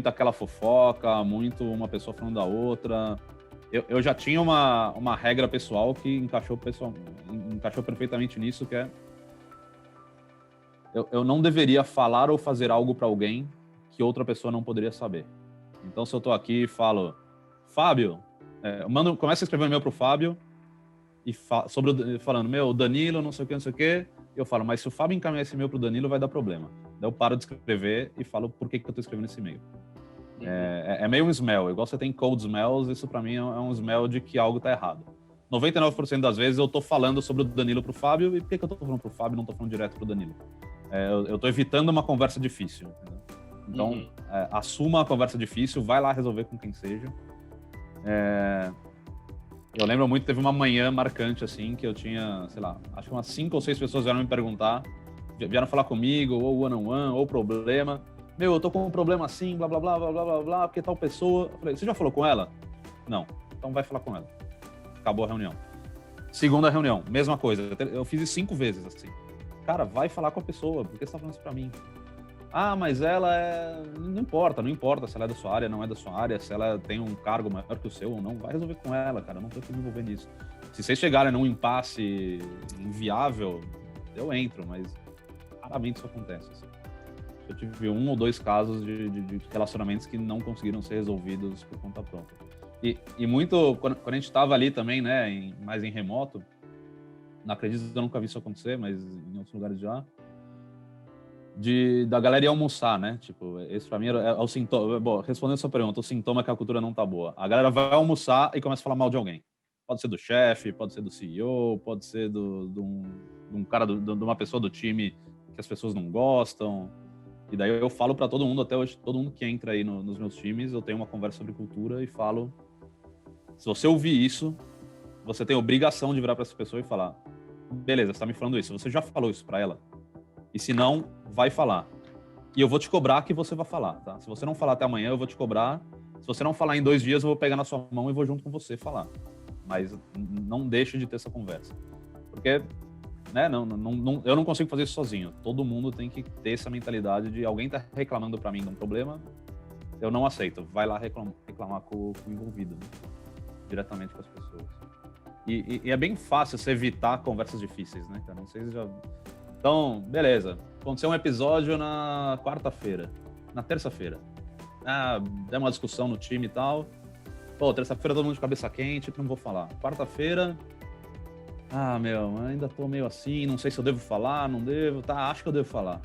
aquela fofoca, muito uma pessoa falando da outra. Eu já tinha uma regra pessoal que encaixou perfeitamente nisso, que é eu não deveria falar ou fazer algo para alguém que outra pessoa não poderia saber. Então, se eu tô aqui e falo, Fábio, começa a escrever um e-mail pro Fábio e falando, o Danilo, não sei o que, eu falo, mas se o Fábio encaminhar esse e-mail pro Danilo, vai dar problema. Daí eu paro de escrever e falo por que eu tô escrevendo esse e-mail. É meio um smell, igual você tem cold smells, isso para mim é um smell de que algo tá errado. 99% das vezes eu tô falando sobre o Danilo pro Fábio, e por que eu tô falando pro Fábio e não tô falando direto pro Danilo? Eu tô evitando uma conversa difícil, entendeu? Então, assuma a conversa difícil, vai lá resolver com quem seja. Eu lembro muito, teve uma manhã marcante, assim, que eu tinha, sei lá, acho que umas 5 ou 6 pessoas vieram me perguntar, vieram falar comigo, ou one-on-one, ou problema. Eu tô com um problema assim, blá, blá, blá, blá, blá, blá, blá, porque tal pessoa... Eu falei, você já falou com ela? Não. Então vai falar com ela. Acabou a reunião. Segunda reunião, mesma coisa. Eu fiz isso 5 vezes, assim. Cara, vai falar com a pessoa, por que você tá falando isso pra mim? Ah, mas ela não importa se ela é da sua área, não é da sua área, se ela tem um cargo maior que o seu ou não, vai resolver com ela, cara, eu não tô aqui me envolvendo nisso. Se vocês chegarem num impasse inviável, eu entro, mas raramente isso acontece, assim. Eu tive 1 ou 2 casos de relacionamentos que não conseguiram ser resolvidos por conta própria. E muito, quando a gente estava ali também, né, mais em remoto, não acredito que eu nunca vi isso acontecer, mas em outros lugares já, da galera ir almoçar, né? Tipo, esse pra mim é o sintoma. Bom, respondendo a sua pergunta, o sintoma é que a cultura não tá boa. A galera vai almoçar e começa a falar mal de alguém. Pode ser do chefe, pode ser do CEO, pode ser de um cara, de uma pessoa do time que as pessoas não gostam. E daí eu falo para todo mundo, até hoje, todo mundo que entra aí nos meus times, eu tenho uma conversa sobre cultura e falo, se você ouvir isso, você tem a obrigação de virar para essa pessoa e falar, beleza, você tá me falando isso, você já falou isso para ela? E se não, vai falar. E eu vou te cobrar que você vai falar, tá? Se você não falar até amanhã, eu vou te cobrar. Se você não falar em 2 dias, eu vou pegar na sua mão e vou junto com você falar. Mas não deixe de ter essa conversa. Porque, né, eu não consigo fazer isso sozinho. Todo mundo tem que ter essa mentalidade de alguém tá reclamando para mim de um problema, eu não aceito. Vai lá reclamar com o envolvido, né? Diretamente com as pessoas. E é bem fácil você evitar conversas difíceis, né, cara? Não sei se já... Então, beleza. Aconteceu um episódio na quarta-feira. Na terça-feira. Deu uma discussão no time e tal. Pô, terça-feira todo mundo de cabeça quente, não vou falar. Quarta-feira... ainda tô meio assim, não sei se eu devo falar, não devo. Tá, acho que eu devo falar.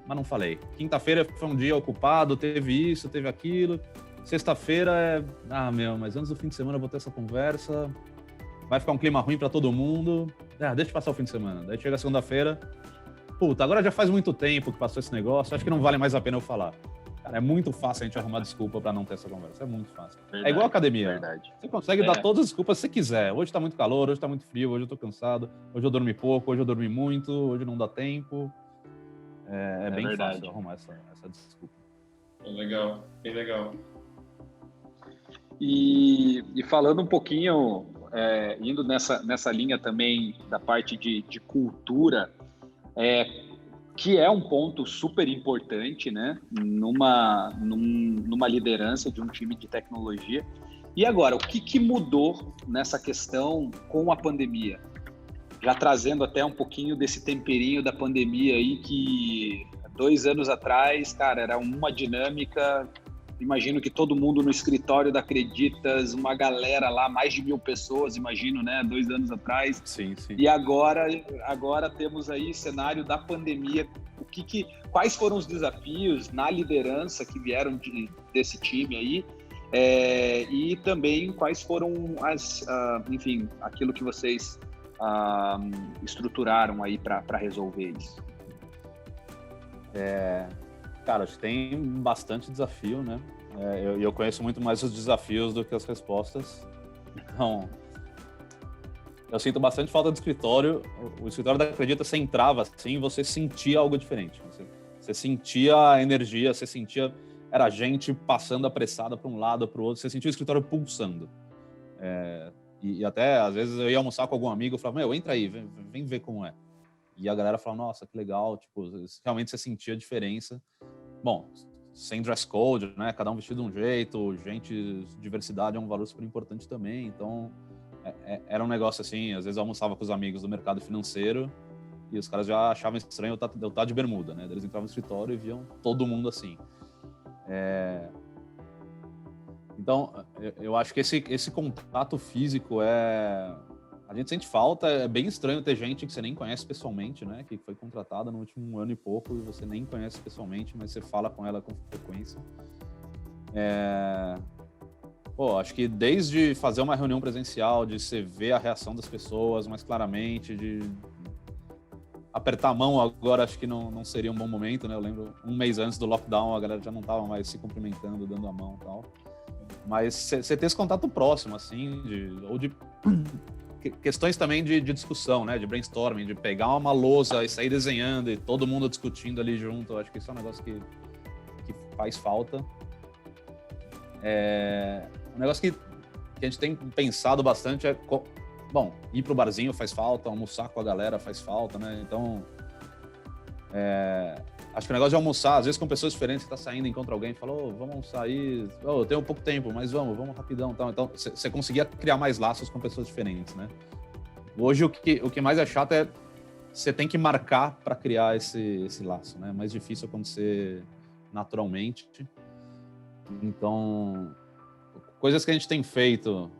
Mas não falei. Quinta-feira foi um dia ocupado, teve isso, teve aquilo. Sexta-feira mas antes do fim de semana eu vou ter essa conversa. Vai ficar um clima ruim pra todo mundo. Deixa passar o fim de semana. Daí chega a segunda-feira. Puta, agora já faz muito tempo que passou esse negócio, acho que não vale mais a pena eu falar. Cara, é muito fácil a gente arrumar desculpa pra não ter essa conversa. É muito fácil. Verdade, é igual a academia. Verdade. Você consegue dar todas as desculpas que você quiser. Hoje tá muito calor, hoje tá muito frio, hoje eu tô cansado, hoje eu dormi pouco, hoje eu dormi muito, hoje não dá tempo. É bem verdade. Fácil arrumar essa desculpa. Legal, bem legal. E falando um pouquinho, indo nessa linha também da parte de cultura, que é um ponto super importante, né, numa liderança de um time de tecnologia. E agora, o que mudou nessa questão com a pandemia? Já trazendo até um pouquinho desse temperinho da pandemia aí, que 2 anos atrás, cara, era uma dinâmica imagino que todo mundo no escritório da Acreditas, uma galera lá, mais de 1.000 pessoas, imagino, né? 2 anos atrás. Sim. E agora temos aí cenário da pandemia. Quais foram os desafios na liderança que vieram desse time aí? E também quais foram enfim, aquilo que vocês estruturaram aí para resolver isso? Cara, acho que tem bastante desafio, né? Eu conheço muito mais os desafios do que as respostas. Então, eu sinto bastante falta do escritório. O escritório da Acredita, você entrava assim, você sentia algo diferente. Você sentia a energia, você sentia... Era gente passando apressada para um lado, para o outro. Você sentia o escritório pulsando. E até, às vezes, eu ia almoçar com algum amigo e falava, entra aí, vem ver como é. E a galera falava, nossa, que legal. Tipo, realmente você sentia a diferença. Bom, sem dress code, né? Cada um vestido de um jeito. Diversidade é um valor super importante também. Então, era um negócio assim, às vezes eu almoçava com os amigos do mercado financeiro e os caras já achavam estranho eu estar de bermuda, né? Eles entravam no escritório e viam todo mundo assim. Então, eu acho que esse contato físico a gente sente falta. É bem estranho ter gente que você nem conhece pessoalmente, né? Que foi contratada no último ano e pouco e você nem conhece pessoalmente, mas você fala com ela com frequência. Acho que desde fazer uma reunião presencial, de você ver a reação das pessoas mais claramente, de apertar a mão agora, acho que não seria um bom momento, né? Eu lembro, um mês antes do lockdown, a galera já não estava mais se cumprimentando, dando a mão e tal. Mas você ter esse contato próximo, assim, ou de questões também de discussão, né? De brainstorming, de pegar uma lousa e sair desenhando e todo mundo discutindo ali junto. Eu acho que isso é um negócio que faz falta. Um negócio que a gente tem pensado bastante ir pro barzinho faz falta, almoçar com a galera faz falta, né? Então, acho que o negócio de almoçar, às vezes com pessoas diferentes, você tá saindo, encontra alguém e fala, vamos almoçar aí, eu tenho pouco tempo, mas vamos rapidão. Então, você conseguia criar mais laços com pessoas diferentes, né? Hoje, o que mais é chato é você tem que marcar para criar esse laço, né? É mais difícil acontecer naturalmente. Então, coisas que a gente tem feito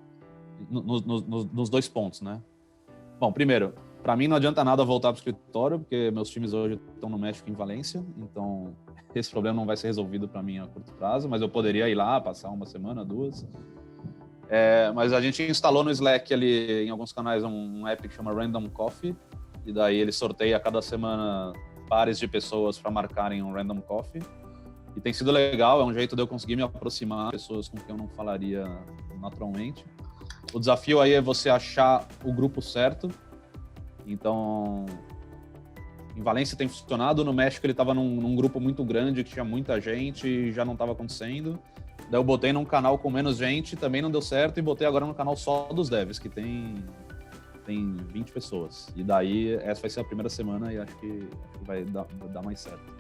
nos 2 pontos, né? Bom, primeiro, para mim não adianta nada voltar para o escritório, porque meus times hoje estão no México, em Valência, então esse problema não vai ser resolvido para mim a curto prazo, mas eu poderia ir lá, passar uma semana, 2. Mas a gente instalou no Slack ali, em alguns canais, um app que chama Random Coffee, e daí ele sorteia a cada semana pares de pessoas para marcarem um Random Coffee. E tem sido legal, é um jeito de eu conseguir me aproximar de pessoas com quem eu não falaria naturalmente. O desafio aí é você achar o grupo certo. Então, em Valência tem funcionado, no México ele estava num grupo muito grande, que tinha muita gente e já não estava acontecendo. Daí eu botei num canal com menos gente, também não deu certo, e botei agora no canal só dos devs, que tem 20 pessoas. E daí essa vai ser a primeira semana e acho que vai dar mais certo.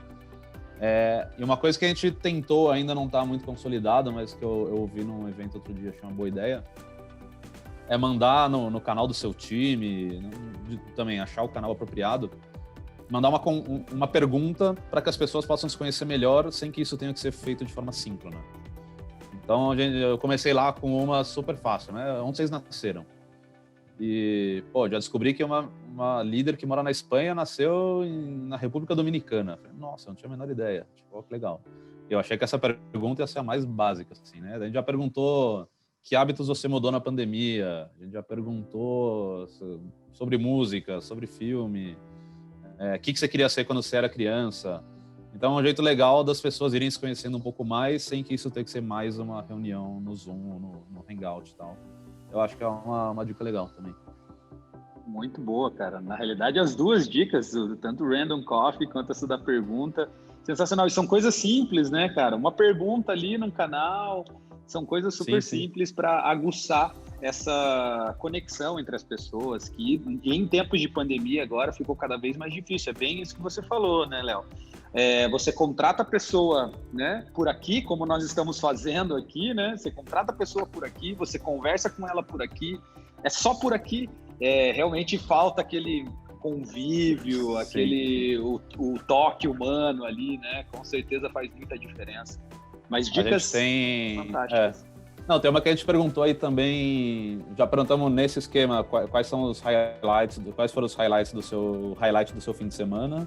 E uma coisa que a gente tentou, ainda não está muito consolidado, mas que eu ouvi num evento outro dia, achei uma boa ideia, é mandar no canal do seu time, também achar o canal apropriado, mandar uma pergunta para que as pessoas possam se conhecer melhor, sem que isso tenha que ser feito de forma síncrona. Então, eu comecei lá com uma super fácil, né? Onde vocês nasceram? E, já descobri que uma líder que mora na Espanha nasceu na República Dominicana. Falei, nossa, eu não tinha a menor ideia. Tipo, que legal. Eu achei que essa pergunta ia ser a mais básica, assim, né? A gente já perguntou que hábitos você mudou na pandemia, a gente já perguntou sobre música, sobre filme, o que você queria ser quando você era criança. Então é um jeito legal das pessoas irem se conhecendo um pouco mais, sem que isso tenha que ser mais uma reunião no Zoom, no Hangout e tal. Eu acho que é uma dica legal também. Muito boa, cara. Na realidade, as 2 dicas, tanto o Random Coffee quanto essa da pergunta, sensacional. E são coisas simples, né, cara? Uma pergunta ali no canal, são coisas super simples para aguçar essa conexão entre as pessoas, que em tempos de pandemia agora ficou cada vez mais difícil. É bem isso que você falou, né, Léo? Você contrata a pessoa, né, por aqui, como nós estamos fazendo aqui, né? Você contrata a pessoa por aqui, você conversa com ela por aqui, é só por aqui. Realmente falta aquele convívio, o toque humano ali, né? Com certeza faz muita diferença. Mas dicas fantásticas. Não, tem uma que a gente perguntou aí também, já perguntamos nesse esquema, quais foram os highlights do seu fim de semana.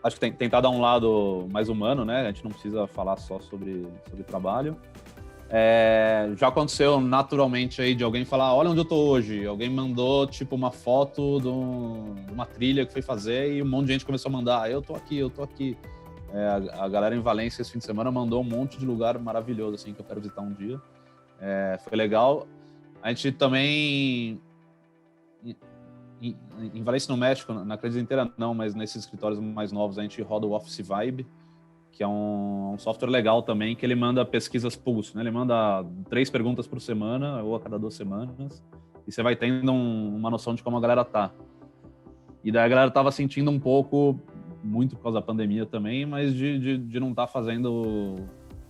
Acho que tentar dar um lado mais humano, né? A gente não precisa falar só sobre trabalho. Já aconteceu naturalmente aí de alguém falar, olha onde eu tô hoje. Alguém mandou, tipo, uma foto de uma trilha que foi fazer e um monte de gente começou a mandar, eu tô aqui. A galera em Valência esse fim de semana mandou um monte de lugar maravilhoso, assim, que eu quero visitar um dia. Foi legal. A gente também, em Valência, no México, na acredito inteira não, mas nesses escritórios mais novos, a gente roda o Office Vibe, que é um software legal também, que ele manda pesquisas pulse, né? Ele manda 3 perguntas por semana, ou a cada 2 semanas, e você vai tendo uma noção de como a galera tá. E daí a galera tava sentindo um pouco, muito por causa da pandemia também, mas de não estar fazendo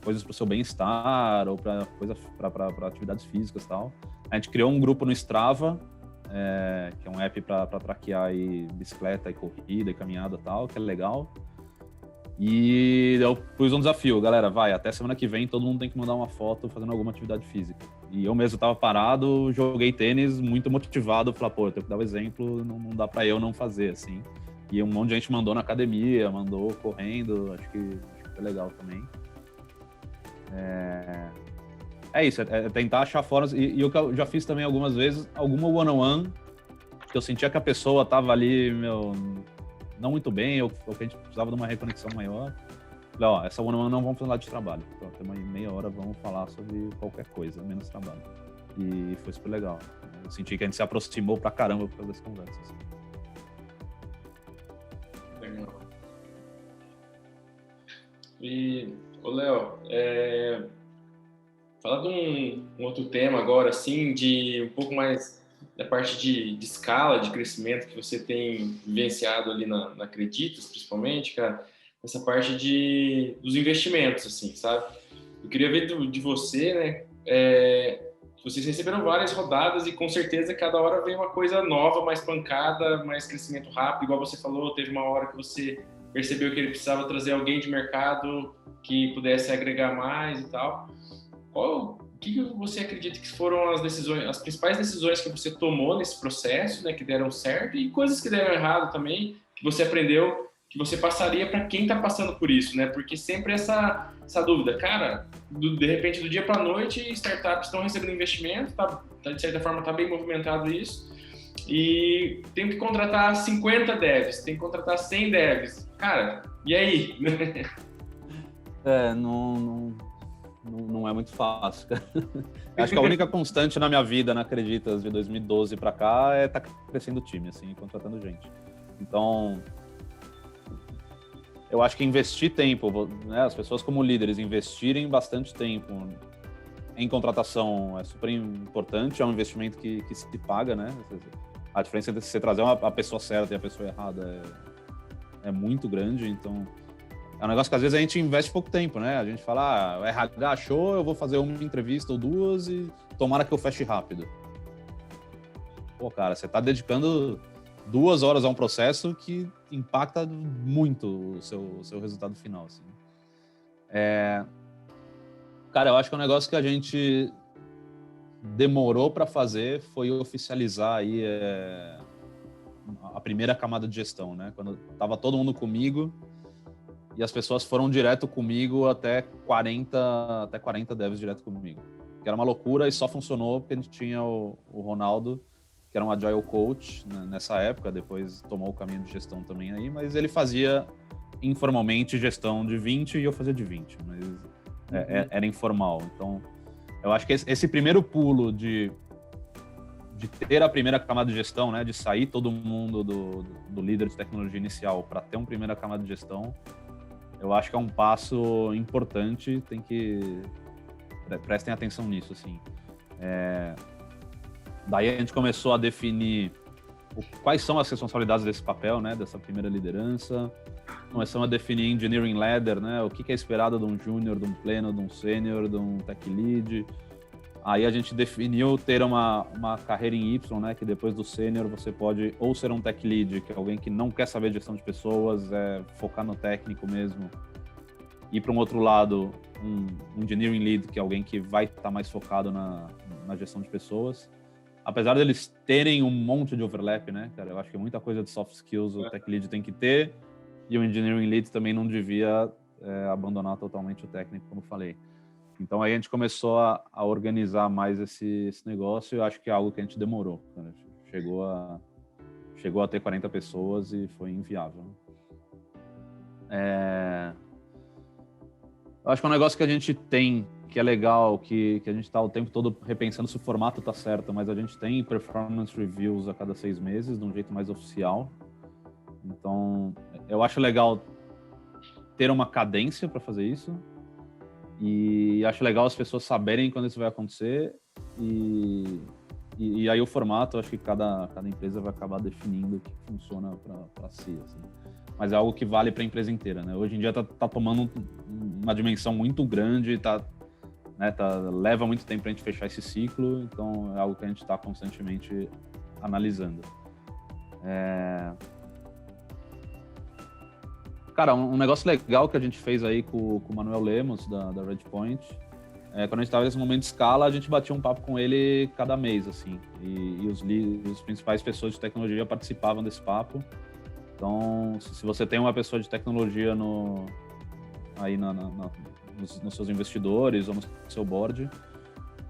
coisas para o seu bem-estar ou para atividades físicas e tal. A gente criou um grupo no Strava, que é um app para traquear aí bicicleta e corrida e caminhada e tal, que é legal. E eu pus um desafio, galera, até semana que vem todo mundo tem que mandar uma foto fazendo alguma atividade física. E eu mesmo estava parado, joguei tênis, muito motivado, falei, eu tenho que dar o exemplo, não dá para eu não fazer, assim. E um monte de gente mandou na academia, mandou correndo, acho que foi legal também. É isso, tentar achar formas, e o que eu já fiz também algumas vezes, alguma one-on-one, que eu sentia que a pessoa tava ali, não muito bem, ou que a gente precisava de uma reconexão maior. Falei, essa one-on-one não vamos falar de trabalho, então até uma meia hora vamos falar sobre qualquer coisa, menos trabalho. E foi super legal. Eu senti que a gente se aproximou pra caramba por causa dessa conversa. Assim. Legal. E, Léo, fala de um outro tema agora, assim, de um pouco mais da parte de escala, de crescimento que você tem vivenciado ali na Acreditas, principalmente, cara, essa parte dos investimentos, assim, sabe? Eu queria ver de você, né, vocês receberam várias rodadas e com certeza cada hora vem uma coisa nova, mais pancada, mais crescimento rápido, igual você falou, teve uma hora que você percebeu que ele precisava trazer alguém de mercado que pudesse agregar mais e tal. O que você acredita que foram as principais decisões que você tomou nesse processo, né, que deram certo, e coisas que deram errado também, que você aprendeu, que você passaria para quem está passando por isso, né? Porque sempre essa dúvida, cara, de repente do dia para a noite, startups estão recebendo investimento, de certa forma está bem movimentado isso, e tem que contratar 50 devs, tem que contratar 100 devs. Cara, e aí? Não é muito fácil. Acho que a única constante na minha vida, na Acreditas, de 2012 para cá, é estar crescendo o time, assim, contratando gente. Então, eu acho que investir tempo, né, as pessoas como líderes investirem bastante tempo em contratação é super importante, é um investimento que se paga, né? A diferença entre você trazer a pessoa certa e a pessoa errada é muito grande, então é um negócio que às vezes a gente investe pouco tempo, né? A gente fala, o RH achou, eu vou fazer uma entrevista ou 2 e tomara que eu feche rápido. Pô, cara, você tá dedicando 2 horas a um processo que impacta muito o seu resultado final, assim. Cara, eu acho que é um negócio que a gente demorou para fazer foi oficializar aí a primeira camada de gestão, né? Quando tava todo mundo comigo, e as pessoas foram direto comigo até 40 devs direto comigo. Que era uma loucura e só funcionou porque a gente tinha o Ronaldo, que era um Agile Coach, né, nessa época, depois tomou o caminho de gestão também aí, mas ele fazia informalmente gestão de 20 e eu fazia de 20, mas era informal. Então, eu acho que esse primeiro pulo de ter a primeira camada de gestão, né, de sair todo mundo do líder de tecnologia inicial para ter uma primeira camada de gestão, eu acho que é um passo importante, prestem atenção nisso, assim. Daí a gente começou a definir quais são as responsabilidades desse papel, né, dessa primeira liderança. Começamos a definir engineering ladder, né, o que é esperado de um júnior, de um pleno, de um sênior, de um tech lead. Aí a gente definiu ter uma carreira em Y, né, que depois do sênior você pode ou ser um tech lead, que é alguém que não quer saber de gestão de pessoas, focar no técnico mesmo, ir para um outro lado, um engineering lead, que é alguém que vai estar mais focado na gestão de pessoas. Apesar deles terem um monte de overlap, né, cara? Eu acho que muita coisa de soft skills o tech lead tem que ter, e o engineering lead também não devia abandonar totalmente o técnico, como eu falei. Então aí a gente começou a organizar mais esse negócio, e eu acho que é algo que a gente demorou. Né? Chegou a ter 40 pessoas e foi inviável. Eu acho que é um negócio que a gente tem, que é legal, que a gente está o tempo todo repensando se o formato está certo, mas a gente tem performance reviews a cada 6 meses, de um jeito mais oficial. Então, eu acho legal ter uma cadência para fazer isso, e acho legal as pessoas saberem quando isso vai acontecer, e aí o formato, acho que cada empresa vai acabar definindo o que funciona para si, assim. Mas é algo que vale para a empresa inteira, né? Hoje em dia tá tomando uma dimensão muito grande, leva muito tempo para a gente fechar esse ciclo, então é algo que a gente está constantemente analisando. Cara, um negócio legal que a gente fez aí com o Manuel Lemos, da Redpoint, quando a gente estava nesse momento de escala, a gente batia um papo com ele cada mês, assim, e os principais pessoas de tecnologia participavam desse papo. Então, se você tem uma pessoa de tecnologia aí nos seus investidores ou no seu board,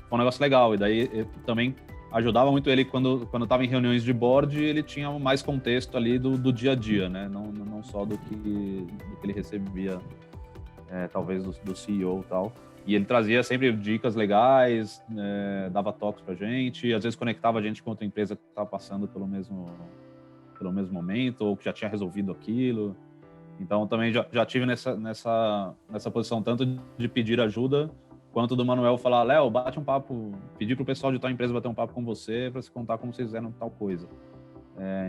foi um negócio legal. E daí também ajudava muito ele quando estava em reuniões de board, ele tinha mais contexto ali do dia a dia, né? Não só do que ele recebia, talvez do CEO e tal. E ele trazia sempre dicas legais, dava toques pra gente, e às vezes conectava a gente com outra empresa que estava passando pelo mesmo momento, ou que já tinha resolvido aquilo. Então, também já tive nessa posição, tanto de pedir ajuda, quanto do Manuel falar, Léo, bate um papo, pedir pro pessoal de tal empresa bater um papo com você, para se contar como vocês fizeram tal coisa.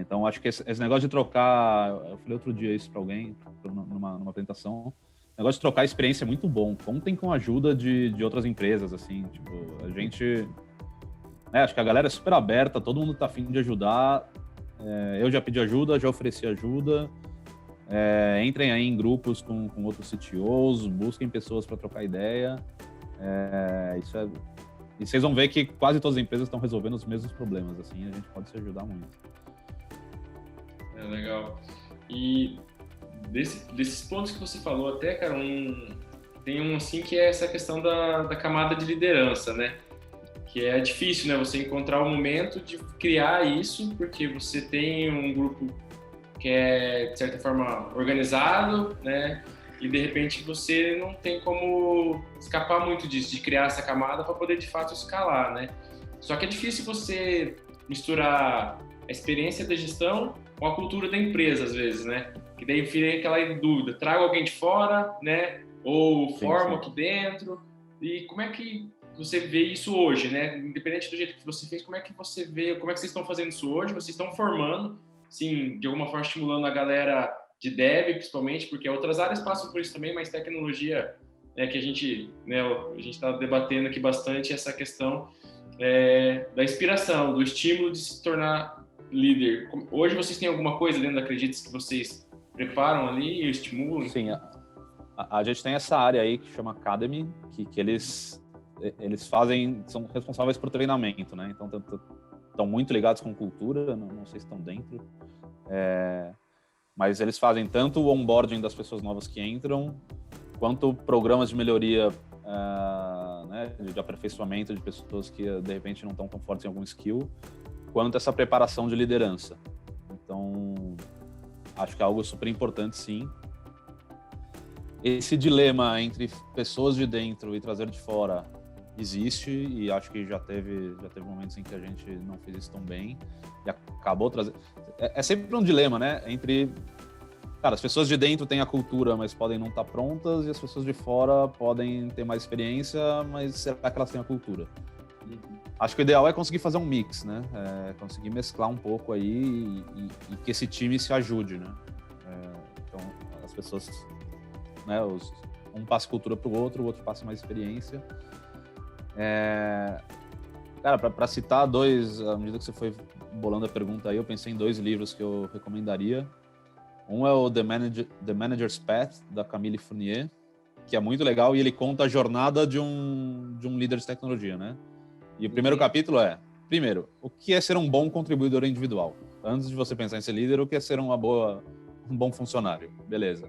Então, acho que esse negócio de trocar, eu falei outro dia isso para alguém, numa apresentação, negócio de trocar experiência é muito bom. Contem com a ajuda de outras empresas, assim, tipo, a gente... acho que a galera é super aberta, todo mundo tá afim de ajudar. Eu já pedi ajuda, já ofereci ajuda. Entrem aí em grupos com outros CTOs, busquem pessoas para trocar ideia. E vocês vão ver que quase todas as empresas estão resolvendo os mesmos problemas, assim, a gente pode se ajudar muito. Legal. E desses pontos que você falou até, cara, tem um assim que é essa questão da camada de liderança, né? Que é difícil, né? Você encontrar o momento de criar isso, porque você tem um grupo que é, de certa forma, organizado, né? E, de repente, você não tem como escapar muito disso, de criar essa camada para poder, de fato, escalar, né? Só que é difícil você misturar a experiência da gestão com a cultura da empresa, às vezes, né? Que daí fica aquela dúvida, trago alguém de fora, né? Ou formo aqui dentro. E como é que você vê isso hoje, né? Independente do jeito que você fez, como é que você vê, como é que vocês estão fazendo isso hoje? Vocês estão formando, sim, de alguma forma estimulando a galera de dev, principalmente, porque outras áreas passam por isso também, mas tecnologia, que a gente está debatendo aqui bastante essa questão da inspiração, do estímulo de se tornar líder. Hoje vocês têm alguma coisa dentro da Acreditas que vocês preparam ali e estimulam? Sim, a gente tem essa área aí que chama Academy, que eles são responsáveis por treinamento, né? Então estão muito ligados com cultura, não sei se estão dentro, mas eles fazem tanto o onboarding das pessoas novas que entram, quanto programas de melhoria, né, de aperfeiçoamento de pessoas que de repente não estão tão fortes em algum skill, quanto essa preparação de liderança. Então, acho que é algo super importante, sim. Esse dilema entre pessoas de dentro e trazer de fora existe, e acho que já teve momentos em que a gente não fez isso tão bem e acabou trazendo... É sempre um dilema, né? Entre... Cara, as pessoas de dentro têm a cultura, mas podem não estar prontas, e as pessoas de fora podem ter mais experiência, mas será que elas têm a cultura? Acho que o ideal é conseguir fazer um mix, né? Conseguir mesclar um pouco aí e que esse time se ajude, né? Então, as pessoas... Né, um passa cultura para o outro passa mais experiência. Cara, para citar dois, à medida que você foi bolando a pergunta aí, eu pensei em 2 livros que eu recomendaria. Um é o The Manager's Path, da Camille Fournier, que é muito legal, e ele conta a jornada de um líder de tecnologia, né? E o primeiro capítulo é, primeiro, o que é ser um bom contribuidor individual? Antes de você pensar em ser líder, o que é ser um bom funcionário? Beleza.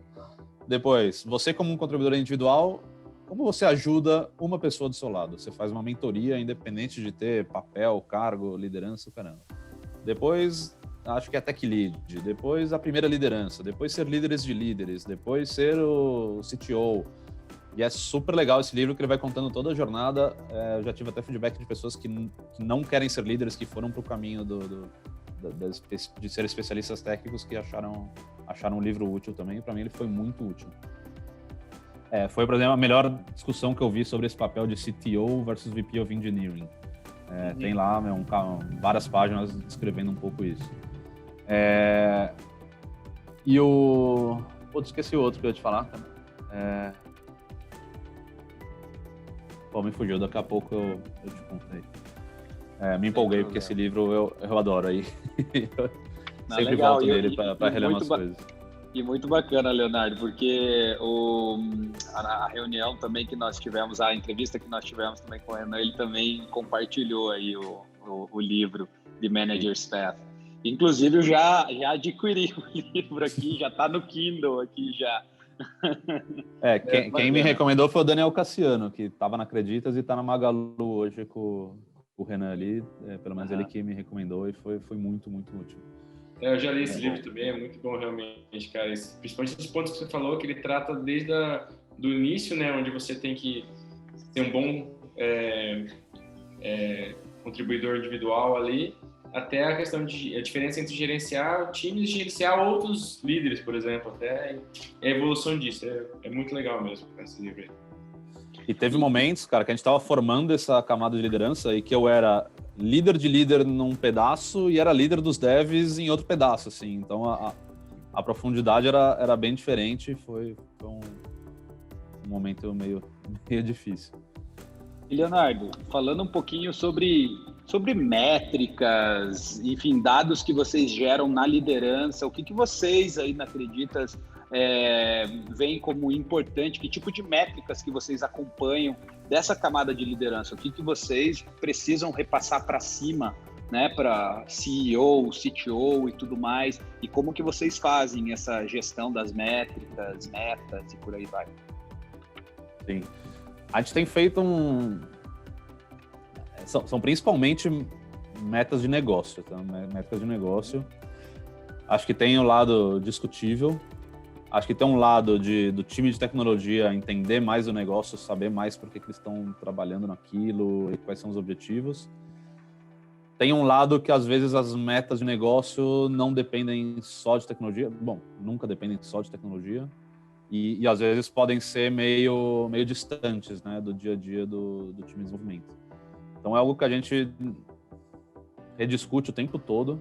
Depois, você como um contribuidor individual, como você ajuda uma pessoa do seu lado? Você faz uma mentoria, independente de ter papel, cargo, liderança, caramba. Depois, acho que é tech lead. Depois, a primeira liderança. Depois, ser líderes de líderes. Depois, ser o CTO. E é super legal esse livro, que ele vai contando toda a jornada. Eu já tive até feedback de pessoas que não querem ser líderes, que foram para o caminho de ser especialistas técnicos, que acharam um livro útil também. Para mim, ele foi muito útil. Foi, por exemplo, a melhor discussão que eu vi sobre esse papel de CTO versus VP of Engineering. Tem lá várias páginas descrevendo um pouco isso. E o... Putz, esqueci o outro que eu ia te falar. Me fugiu, daqui a pouco eu te contei. Me empolguei, porque esse livro eu adoro aí. Sempre legal. volto nele para reler umas coisas. E muito bacana, Leonardo, porque a reunião também que nós tivemos, a entrevista que nós tivemos também com o Renan, ele também compartilhou aí o livro The Manager's Path. Inclusive, eu já adquiri o livro aqui, já está no Kindle aqui já. Quem me recomendou foi o Daniel Cassiano, que estava na Acreditas e está na Magalu hoje com o Renan ali. Pelo menos ele que me recomendou, e foi muito, muito útil. Eu já li esse livro também, é muito bom realmente, cara. Principalmente os pontos que você falou, que ele trata desde do início, né, onde você tem que ser um bom contribuidor individual ali, até a questão a diferença entre gerenciar times e gerenciar outros líderes, por exemplo, até a evolução disso. É muito legal mesmo esse livro aí. E teve momentos, cara, que a gente estava formando essa camada de liderança e que eu era líder de líder num pedaço e era líder dos devs em outro pedaço, assim. Então, a profundidade era bem diferente. Foi um momento meio difícil. E Leonardo, falando um pouquinho sobre métricas, enfim, dados que vocês geram na liderança, o que vocês aí na Acreditas veem como importante, que tipo de métricas que vocês acompanham dessa camada de liderança, o que vocês precisam repassar para cima, né, para CEO, CTO e tudo mais, e como que vocês fazem essa gestão das métricas, metas e por aí vai? Sim. A gente tem feito São principalmente metas de negócio, tá? Métricas de negócio. Acho que tem um lado discutível. Acho que tem um lado do time de tecnologia entender mais o negócio, saber mais por que eles estão trabalhando naquilo e quais são os objetivos. Tem um lado que, às vezes, as metas de negócio não dependem só de tecnologia. Bom, nunca dependem só de tecnologia. E às vezes, podem ser meio distantes, né, do dia a dia do time de desenvolvimento. Então, é algo que a gente rediscute o tempo todo.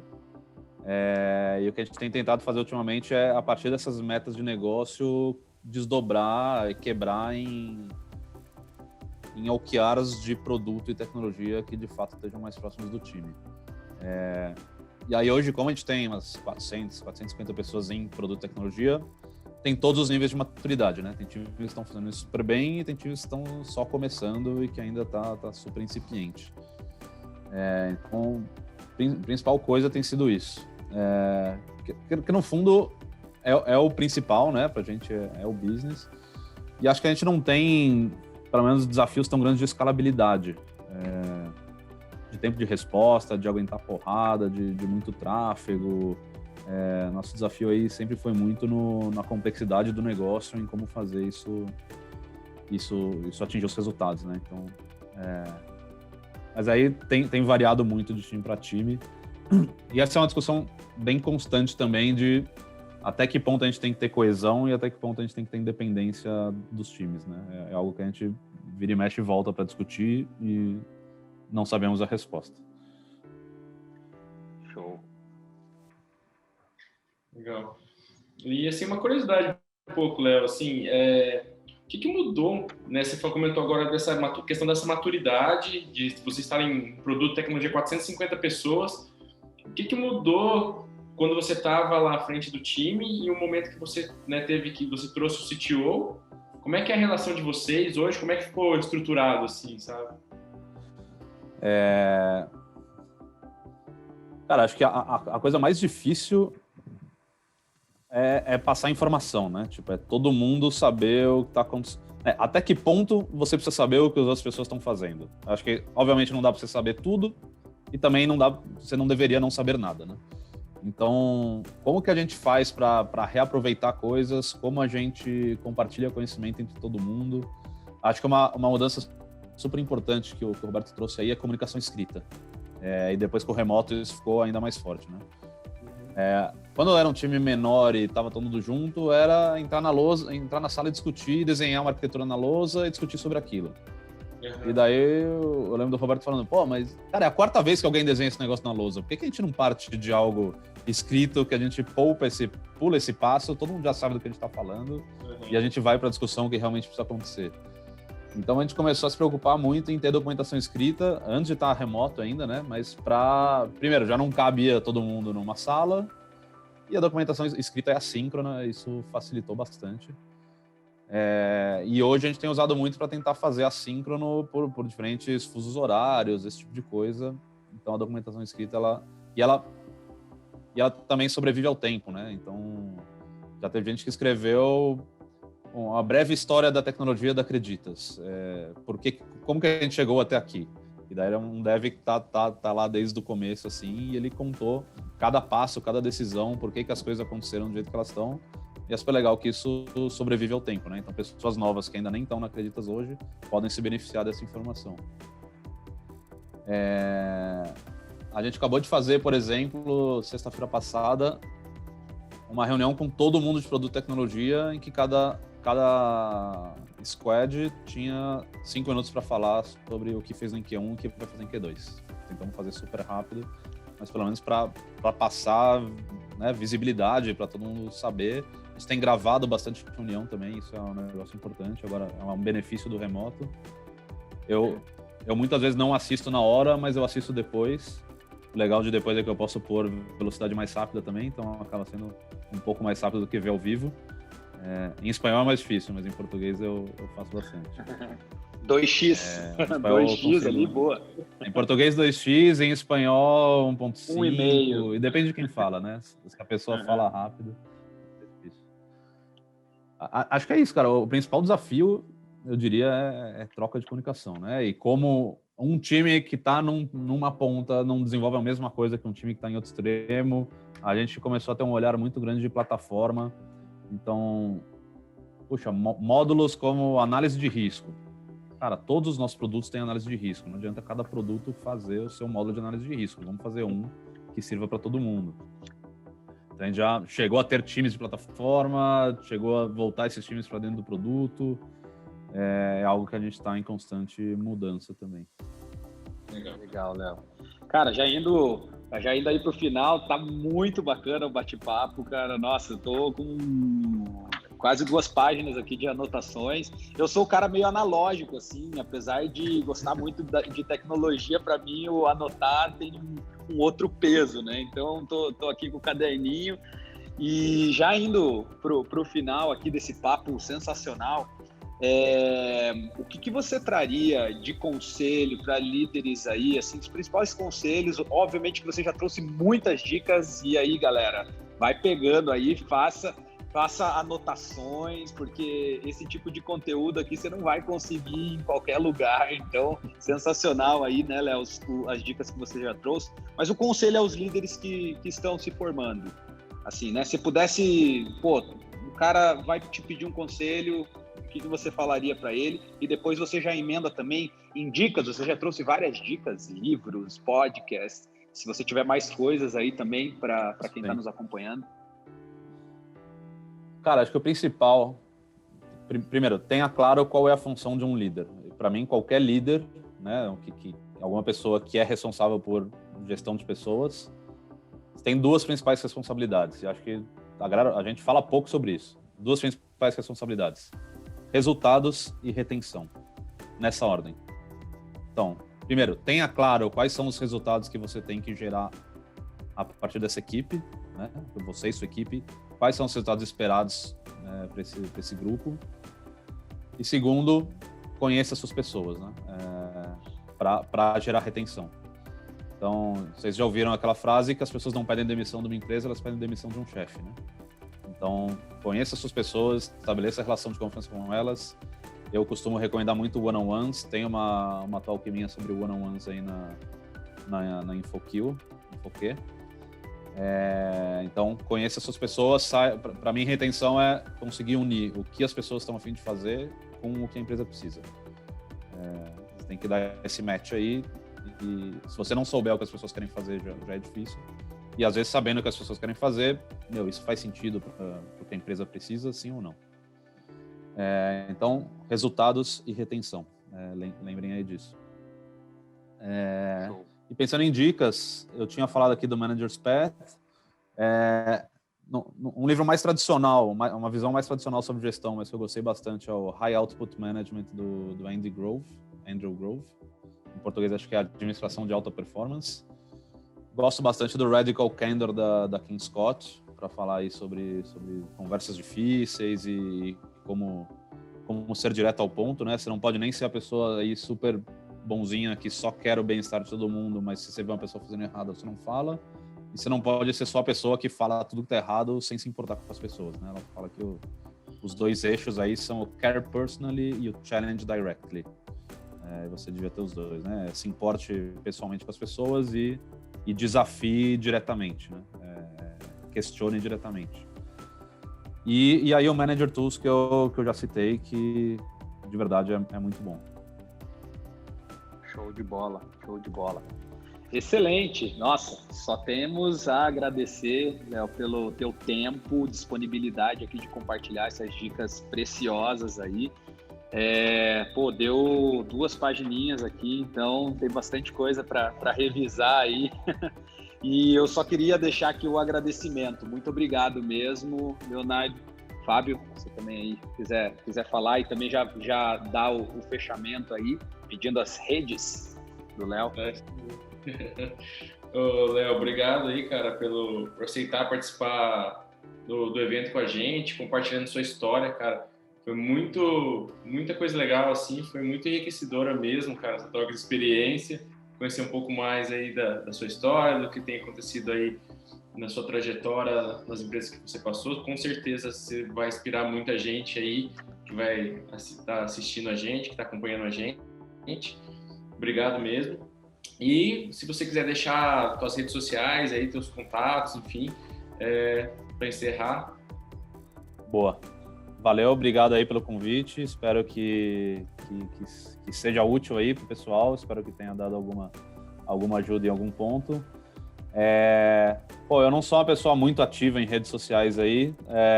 E o que a gente tem tentado fazer ultimamente é, a partir dessas metas de negócio, desdobrar e quebrar em OKRs de produto e tecnologia que, de fato, estejam mais próximos do time. E aí, hoje, como a gente tem umas 450 pessoas em produto e tecnologia, tem todos os níveis de maturidade, né? Tem times que estão fazendo isso super bem e tem times que estão só começando e que ainda tá super incipiente. Então, a principal coisa tem sido isso. Que no fundo é o principal, né? Pra gente é o business. E acho que a gente não tem, pelo menos, desafios tão grandes de escalabilidade. De tempo de resposta, de aguentar porrada, de muito tráfego. Nosso desafio aí sempre foi muito na complexidade do negócio, em como fazer isso atingir os resultados, né? Então, mas aí tem variado muito de time para time. E essa é uma discussão bem constante também de até que ponto a gente tem que ter coesão e até que ponto a gente tem que ter independência dos times, né? É algo que a gente vira e mexe e volta para discutir e não sabemos a resposta. Show. Legal. E, assim, uma curiosidade um pouco, Léo, assim, o que mudou, né? Você comentou agora dessa questão dessa maturidade, de você estar em produto, tecnologia, 450 pessoas. O que mudou quando você estava lá à frente do time e o momento que você, né, você trouxe o CTO Como é que é a relação de vocês hoje? Como é que ficou estruturado, assim, sabe? Cara, acho que a coisa mais difícil é passar informação, né? Tipo, é todo mundo saber o que está acontecendo. Até que ponto você precisa saber o que as outras pessoas estão fazendo? Acho que, obviamente, não dá para você saber tudo e também você não deveria não saber nada, né? Então, como que a gente faz para reaproveitar coisas? Como a gente compartilha conhecimento entre todo mundo? Acho que uma mudança super importante que o Roberto trouxe aí é a comunicação escrita. E depois com o remoto isso ficou ainda mais forte, né? Quando era um time menor e estava todo mundo junto, era entrar na sala e discutir, desenhar uma arquitetura na lousa e discutir sobre aquilo. Uhum. E daí eu lembro do Roberto falando, pô, mas, cara, é a quarta vez que alguém desenha esse negócio na lousa. Por que a gente não parte de algo escrito, que a gente pula esse passo, todo mundo já sabe do que a gente está falando, e a gente vai para a discussão que realmente precisa acontecer. Então a gente começou a se preocupar muito em ter documentação escrita, antes de estar remoto ainda, né? Mas primeiro, já não cabia todo mundo numa sala, e a documentação escrita é assíncrona, isso facilitou bastante. E hoje a gente tem usado muito para tentar fazer assíncrono por diferentes fusos horários, esse tipo de coisa. Então a documentação escrita, ela também sobrevive ao tempo, né? Então já teve gente que escreveu uma breve história da tecnologia da Acreditas. Como que a gente chegou até aqui? E daí era um dev que tá lá desde o começo, assim, e ele contou cada passo, cada decisão, por que as coisas aconteceram do jeito que elas estão. E é super legal que isso sobrevive ao tempo, né? Então pessoas novas que ainda nem estão na Acreditas hoje podem se beneficiar dessa informação. A gente acabou de fazer, por exemplo, sexta-feira passada, uma reunião com todo mundo de produto e tecnologia, em que cada squad tinha 5 minutos para falar sobre o que fez no Q1 e o que vai fazer em Q2. Tentamos fazer super rápido, mas pelo menos para passar, né, visibilidade, para todo mundo saber. A gente tem gravado bastante reunião também, isso é um negócio importante. Agora, é um benefício do remoto. Eu muitas vezes não assisto na hora, mas eu assisto depois. O legal de depois é que eu posso pôr velocidade mais rápida também, então acaba sendo um pouco mais rápido do que ver ao vivo. Em espanhol é mais difícil, mas em português eu faço bastante. 2x. 2x ali, boa. Em português 2x, em espanhol 1.5. 1,5. E depende de quem fala, né? Se a pessoa fala rápido, é difícil. Acho que é isso, cara. O principal desafio, eu diria, é troca de comunicação, né? E como um time que está numa ponta não desenvolve a mesma coisa que um time que está em outro extremo, a gente começou a ter um olhar muito grande de plataforma. Então, módulos como análise de risco. Cara, todos os nossos produtos têm análise de risco. Não adianta cada produto fazer o seu módulo de análise de risco. Vamos fazer um que sirva para todo mundo. Então, a gente já chegou a ter times de plataforma, chegou a voltar esses times para dentro do produto. É algo que a gente está em constante mudança também. Legal, Léo. Cara, já indo aí pro final, tá muito bacana o bate-papo, cara. Nossa, eu tô com quase 2 páginas aqui de anotações. Eu sou um cara meio analógico, assim, apesar de gostar muito de tecnologia, para mim o anotar tem um outro peso, né? Então, tô aqui com o caderninho e já indo pro final aqui desse papo sensacional. O que você traria de conselho para líderes aí, assim, os principais conselhos? Obviamente que você já trouxe muitas dicas, e aí, galera, vai pegando aí, faça anotações, porque esse tipo de conteúdo aqui você não vai conseguir em qualquer lugar. Então, sensacional aí, né, Léo, as dicas que você já trouxe. Mas o conselho aos líderes que estão se formando, assim, né? Se pudesse, o cara vai te pedir um conselho, o que você falaria para ele? E depois você já emenda também em dicas, você já trouxe várias dicas, livros, podcasts. Se você tiver mais coisas aí também para quem está nos acompanhando. Cara, acho que o principal, primeiro, tenha claro qual é a função de um líder. Para mim, qualquer líder, né, alguma pessoa que é responsável por gestão de pessoas, tem 2 principais responsabilidades. E acho que a gente fala pouco sobre isso. 2 principais responsabilidades: resultados e retenção, nessa ordem. Então, primeiro, tenha claro quais são os resultados que você tem que gerar a partir dessa equipe, né? Você e sua equipe, quais são os resultados esperados, né, para esse grupo. E segundo, conheça as suas pessoas, né? Para gerar retenção. Então, vocês já ouviram aquela frase que as pessoas não pedem demissão de uma empresa, elas pedem demissão de um chefe, né? Então, conheça as suas pessoas, estabeleça a relação de confiança com elas. Eu costumo recomendar muito one-on-ones. Tem uma talk minha sobre one-on-ones aí na InfoQ. Então, conheça as suas pessoas. Para mim, retenção é conseguir unir o que as pessoas estão a fim de fazer com o que a empresa precisa. Você tem que dar esse match aí. E se você não souber o que as pessoas querem fazer, já é difícil. E às vezes, sabendo o que as pessoas querem fazer, isso faz sentido para o que a empresa precisa, sim ou não. Então, resultados e retenção. Lembrem aí disso. E pensando em dicas, eu tinha falado aqui do Manager's Path. Um livro mais tradicional, uma visão mais tradicional sobre gestão, mas que eu gostei bastante, é o High Output Management do Andrew Grove. Em português, acho que é Administração de Alta Performance. Gosto bastante do Radical Candor da King Scott, para falar aí sobre conversas difíceis e como ser direto ao ponto, né? Você não pode nem ser a pessoa aí super bonzinha que só quer o bem-estar de todo mundo, mas se você vê uma pessoa fazendo errado, você não fala. E você não pode ser só a pessoa que fala tudo que tá errado sem se importar com as pessoas, né? Ela fala que os dois eixos aí são o Care Personally e o Challenge Directly. Você devia ter os dois, né? Se importe pessoalmente com as pessoas e desafie diretamente, né? Questione diretamente. E aí o Manager Tools que eu já citei, que de verdade é muito bom. Show de bola. Excelente. Nossa, só temos a agradecer, Léo, pelo teu tempo, disponibilidade aqui de compartilhar essas dicas preciosas aí. Deu 2 pagininhas aqui, então tem bastante coisa para revisar aí. E eu só queria deixar aqui o agradecimento. Muito obrigado mesmo, Leonardo. Fábio, você também aí quiser falar e também já dá o fechamento aí, pedindo as redes do Léo. Léo, obrigado aí, cara, por aceitar participar do evento com a gente, compartilhando sua história, cara. Foi muita coisa legal, assim, foi muito enriquecedora mesmo, cara, essa troca de experiência, conhecer um pouco mais aí da sua história, do que tem acontecido aí na sua trajetória, nas empresas que você passou. Com certeza você vai inspirar muita gente aí que vai estar assistindo a gente, que está acompanhando a gente. Obrigado mesmo. E se você quiser deixar suas redes sociais, aí, teus contatos, enfim, para encerrar. Boa. Valeu, obrigado aí pelo convite. Espero que seja útil aí para o pessoal. Espero que tenha dado alguma ajuda em algum ponto. Eu não sou uma pessoa muito ativa em redes sociais aí.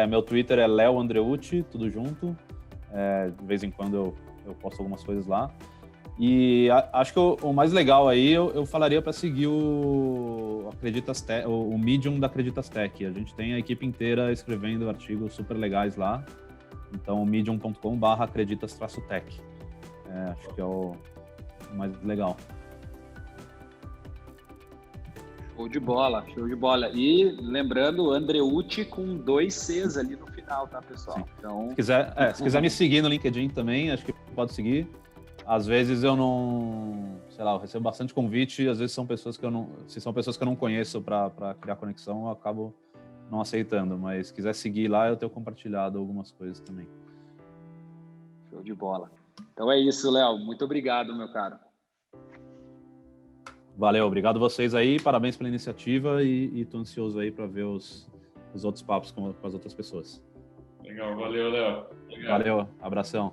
Meu Twitter é Léo Andreucci, tudo junto. De vez em quando eu posto algumas coisas lá. E acho que o mais legal aí, eu falaria para seguir o Medium da Acreditas Tech. A gente tem a equipe inteira escrevendo artigos super legais lá. Então, medium.com/acreditas-tech. Acho que é o mais legal. Show de bola. E lembrando, Andreucci com 2 Cs ali no final, tá, pessoal? Sim. Então... Se quiser me seguir no LinkedIn também, acho que pode seguir. Às vezes eu não... eu recebo bastante convite, às vezes são pessoas que eu não conheço para criar conexão, eu acabo não aceitando, mas se quiser seguir lá, eu tenho compartilhado algumas coisas também. Show de bola. Então é isso, Léo. Muito obrigado, meu caro. Valeu, obrigado vocês aí, parabéns pela iniciativa e tô ansioso aí para ver os outros papos com as outras pessoas. Legal, valeu, Léo. Valeu, abração.